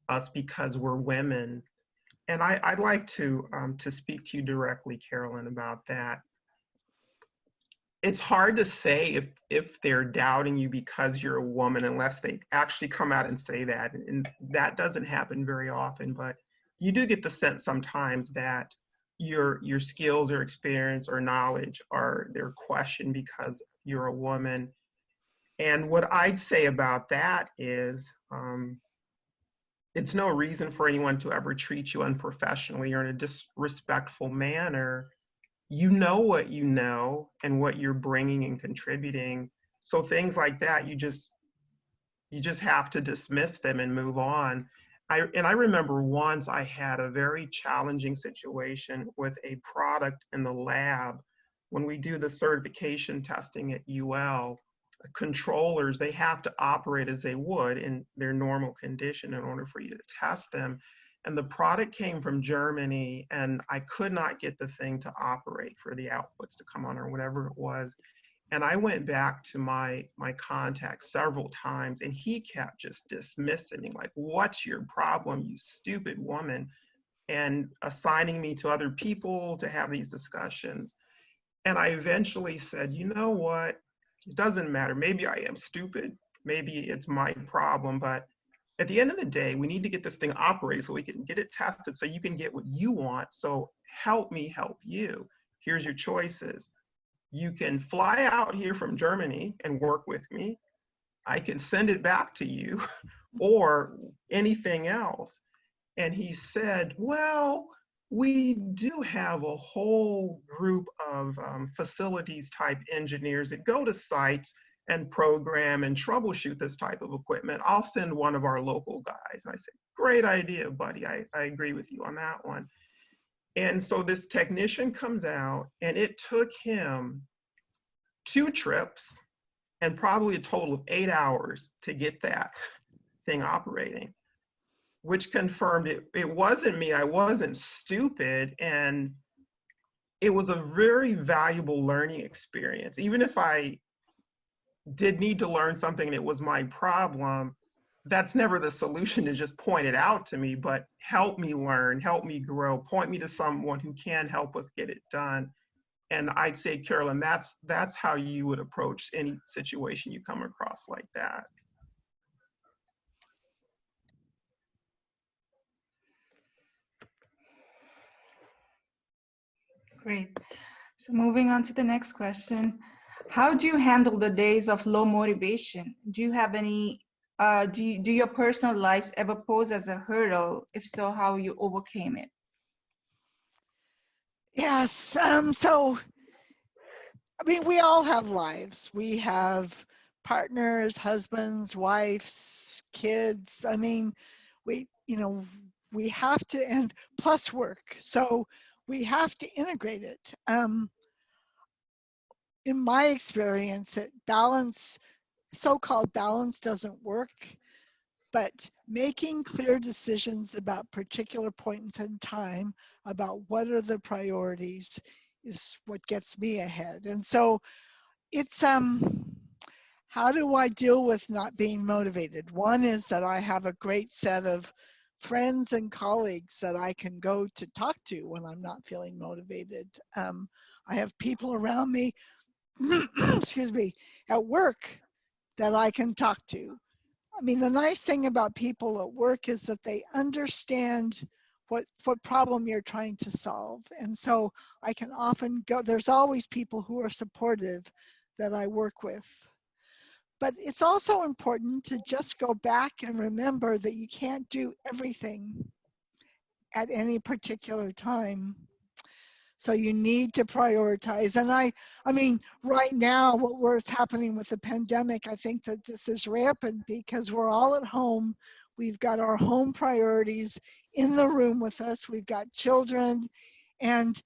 us because we're women. And I'd like to speak to you directly, Carolyn, about that. It's hard to say if they're doubting you because you're a woman, unless they actually come out and say that. And that doesn't happen very often, but you do get the sense sometimes that your skills or experience or knowledge they're questioned because you're a woman. And what I'd say about that is it's no reason for anyone to ever treat you unprofessionally or in a disrespectful manner. You know what you know and what you're bringing and contributing. So things like that, you just have to dismiss them and move on. I remember once I had a very challenging situation with a product in the lab. When we do the certification testing at UL, controllers, they have to operate as they would in their normal condition in order for you to test them. And the product came from Germany, and I could not get the thing to operate for the outputs to come on or whatever it was. And I went back to my contact several times, and he kept just dismissing me, like, what's your problem, you stupid woman? And assigning me to other people to have these discussions. And I eventually said, you know what? It doesn't matter. Maybe I am stupid. Maybe it's my problem, but at the end of the day, we need to get this thing operated so we can get it tested so you can get what you want. So help me help you. Here's your choices. You can fly out here from Germany and work with me. I can send it back to you or anything else. And he said, well, we do have a whole group of facilities type engineers that go to sites and program and troubleshoot this type of equipment. I'll send one of our local guys. And I said, great idea, buddy. I agree with you on that one. And so this technician comes out, and it took him 2 trips and probably a total of 8 hours to get that thing operating, which confirmed it wasn't me. I wasn't stupid. And it was a very valuable learning experience. Even if I did need to learn something and it was my problem, that's never the solution to just point it out to me, but help me learn, help me grow, point me to someone who can help us get it done. And I'd say, Carolyn, that's how you would approach any situation you come across like that. Great. So moving on to the next question. How do you handle the days of low motivation? Do you have any, do your personal lives ever pose as a hurdle? If so, how you overcame it? Yes, so, I mean, we all have lives. We have partners, husbands, wives, kids. I mean, we have to, and plus work. So we have to integrate it. In my experience, so-called balance doesn't work, but making clear decisions about particular points in time about what are the priorities is what gets me ahead. And so it's, how do I deal with not being motivated? One is that I have a great set of friends and colleagues that I can go to talk to when I'm not feeling motivated. I have people around me, excuse me, at work that I can talk to. I mean, the nice thing about people at work is that they understand what problem you're trying to solve. And so I can often go, there's always people who are supportive that I work with. But it's also important to just go back and remember that you can't do everything at any particular time. So you need to prioritize. And I mean, right now, what's happening with the pandemic, I think that this is rampant because we're all at home. We've got our home priorities in the room with us. We've got children, and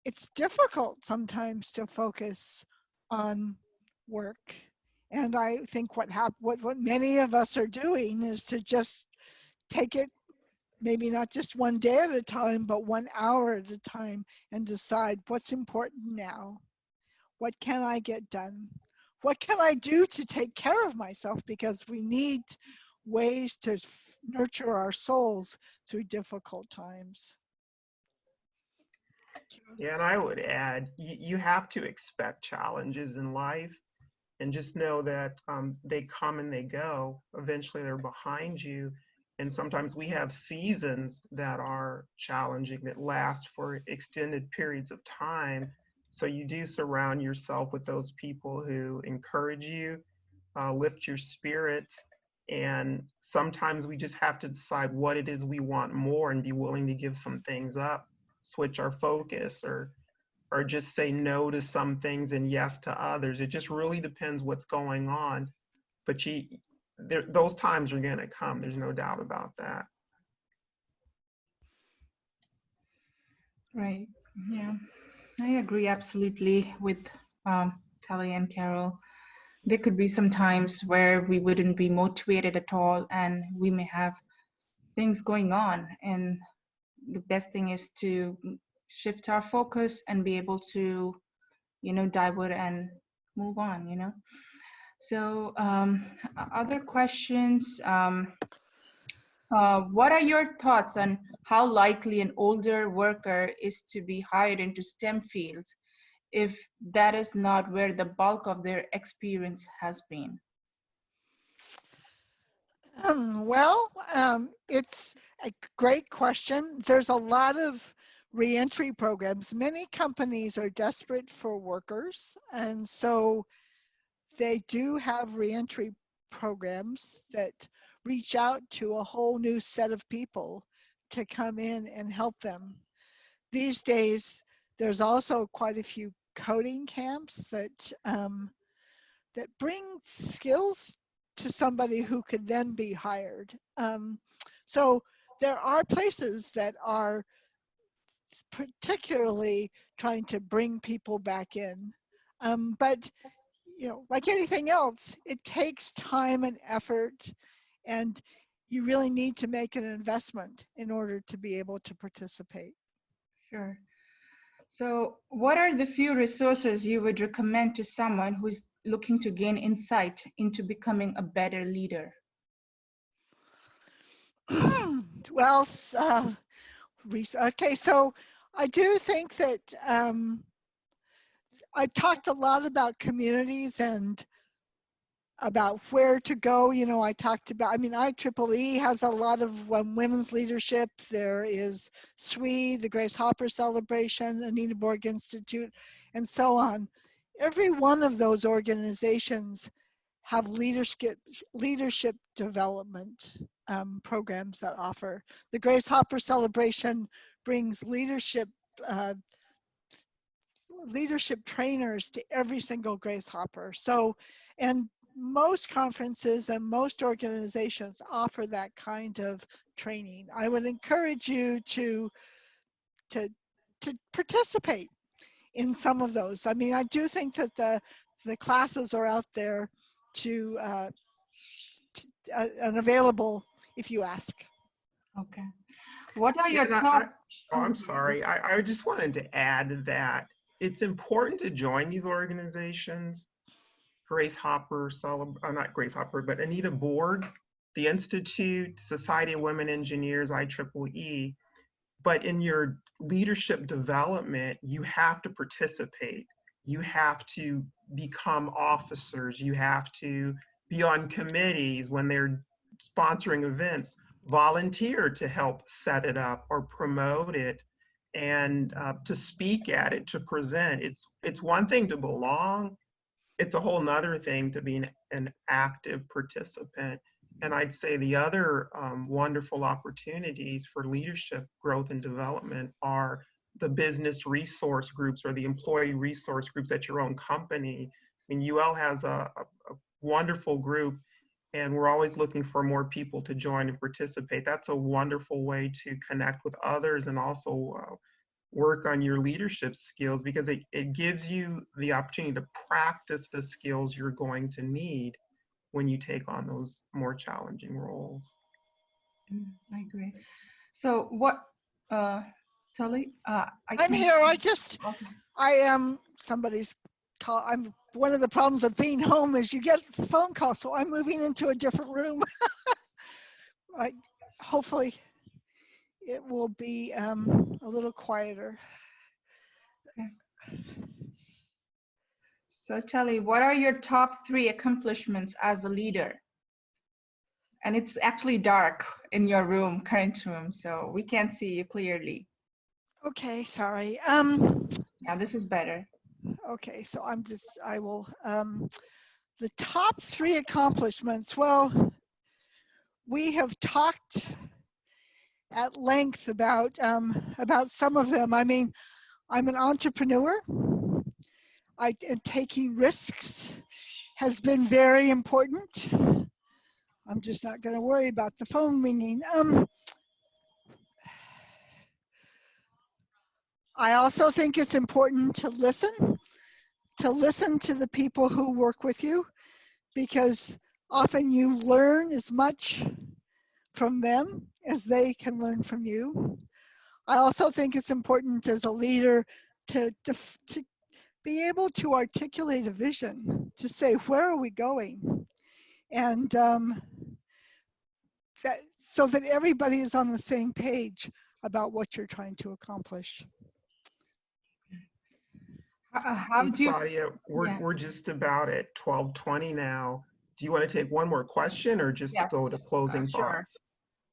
it's difficult sometimes to focus on work. And I think what many of us are doing is to just take it, maybe not just one day at a time, but 1 hour at a time, and decide what's important now. What can I get done? What can I do to take care of myself? Because we need ways to nurture our souls through difficult times. Yeah, and I would add, you have to expect challenges in life and just know that they come and they go. Eventually they're behind you. And sometimes we have seasons that are challenging, that last for extended periods of time. So you do surround yourself with those people who encourage you, lift your spirits. And sometimes we just have to decide what it is we want more and be willing to give some things up, switch our focus, or just say no to some things and yes to others. It just really depends what's going on. But those times are going to come. There's no doubt about that. Right. Yeah, I agree absolutely with Tally and Carol. There could be some times where we wouldn't be motivated at all, and we may have things going on. And the best thing is to shift our focus and be able to, divert and move on. So other questions. What are your thoughts on how likely an older worker is to be hired into STEM fields if that is not where the bulk of their experience has been? It's a great question. There's a lot of reentry programs. Many companies are desperate for workers, and so they do have reentry programs that reach out to a whole new set of people to come in and help them. These days, there's also quite a few coding camps that bring skills to somebody who could then be hired. So there are places that are particularly trying to bring people back in. But like anything else, it takes time and effort, and you really need to make an investment in order to be able to participate. Sure. So what are the few resources you would recommend to someone who's looking to gain insight into becoming a better leader? Well, okay, so I do think that I talked a lot about communities and about where to go. I talked about, IEEE has a lot of women's leadership. There is SWE, the Grace Hopper Celebration, Anita Borg Institute, and so on. Every one of those organizations have leadership development programs that offer. The Grace Hopper Celebration brings leadership trainers to every single Grace Hopper. So, and most conferences and most organizations offer that kind of training. I would encourage you to participate in some of those. I do think that the classes are out there and available if you ask. Okay. What are your top? I'm sorry. I just wanted to add that it's important to join these organizations. Grace Hopper, not Grace Hopper, but Anita Borg. the Institute, Society of Women Engineers, IEEE. But in your leadership development, you have to participate. You have to become officers. You have to be on committees when they're sponsoring events, volunteer to help set it up or promote it, and to speak at it, to present. It's one thing to belong. It's a whole nother thing to be an active participant. And I'd say the other wonderful opportunities for leadership growth and development are the business resource groups or the employee resource groups at your own company. I mean, UL has a wonderful group, and we're always looking for more people to join and participate. That's a wonderful way to connect with others and also work on your leadership skills, because it gives you the opportunity to practice the skills you're going to need when you take on those more challenging roles. I agree. So what, Tully? I'm here. I am somebody's call. One of the problems of being home is you get a phone call, so I'm moving into a different room. Hopefully it will be a little quieter. Okay. So Tully, what are your top 3 accomplishments as a leader? And it's actually dark in your room, current room, so we can't see you clearly. Okay, sorry. Yeah, this is better. Okay, so the top 3 accomplishments. Well, we have talked at length about some of them. I mean, I'm an entrepreneur. And taking risks has been very important. I'm just not going to worry about the phone ringing. I also think it's important to listen to the people who work with you, because often you learn as much from them as they can learn from you. I also think it's important as a leader to be able to articulate a vision, to say, where are we going? And so that everybody is on the same page about what you're trying to accomplish. How do you? Sadia, we're just about at 12:20 now. Do you want to take one more question or just go to closing thoughts?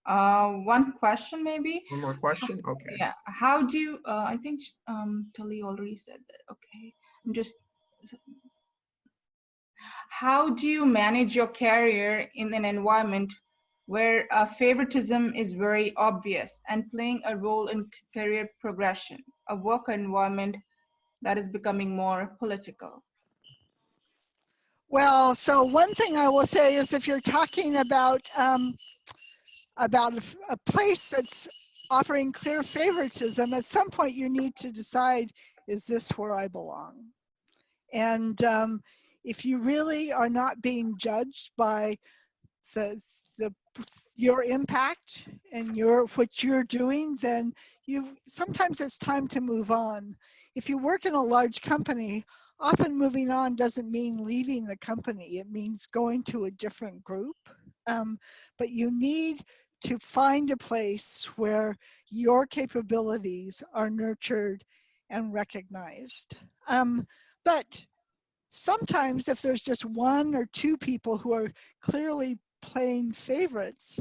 One question maybe. One more question? Okay. Yeah. How do you, I think Tully already said that. Okay. How do you manage your career in an environment where favoritism is very obvious and playing a role in career progression, a work environment that is becoming more political? Well, so one thing I will say is, if you're talking about a place that's offering clear favoritism, at some point you need to decide, is this where I belong? And if you really are not being judged by your impact and what you're doing, then sometimes it's time to move on. If you work in a large company, often moving on doesn't mean leaving the company. It means going to a different group. But you need to find a place where your capabilities are nurtured and recognized. But sometimes if there's just 1 or 2 people who are clearly playing favorites,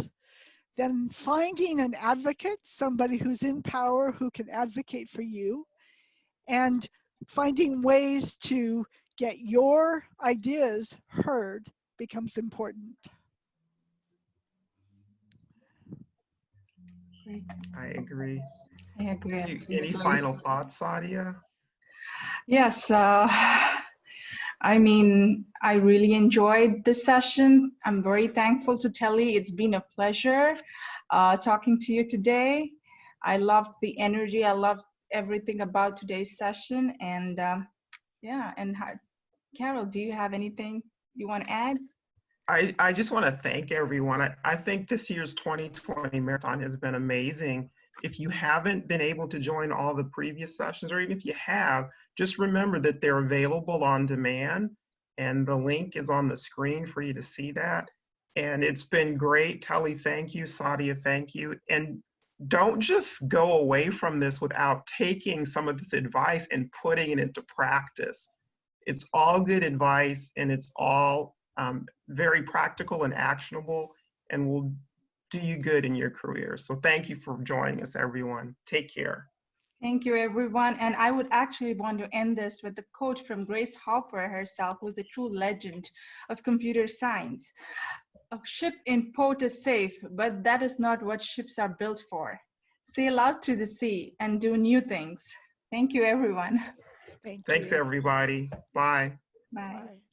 then finding an advocate, somebody who's in power who can advocate for you, and finding ways to get your ideas heard becomes important. I agree. I agree. Any final thoughts, Sadia? Yes. I mean, I really enjoyed this session. I'm very thankful to Tully. It's been a pleasure talking to you today. I loved the energy. I loved everything about today's session. And yeah, and Carol, do you have anything you want to add? I just want to thank everyone. I think this year's 2020 marathon has been amazing. If you haven't been able to join all the previous sessions, or even if you have, just remember that they're available on demand, and the link is on the screen for you to see that. And it's been great. Telly, thank you. Sadia, thank you. And don't just go away from this without taking some of this advice and putting it into practice. It's all good advice, and it's all very practical and actionable, and will do you good in your career. So thank you for joining us, everyone. Take care. Thank you, everyone. And I would actually want to end this with a quote from Grace Hopper herself, who's a true legend of computer science. A ship in port is safe, but that is not what ships are built for. Sail out to the sea and do new things. Thank you, everyone. Thanks, everybody. Bye. Bye. Bye.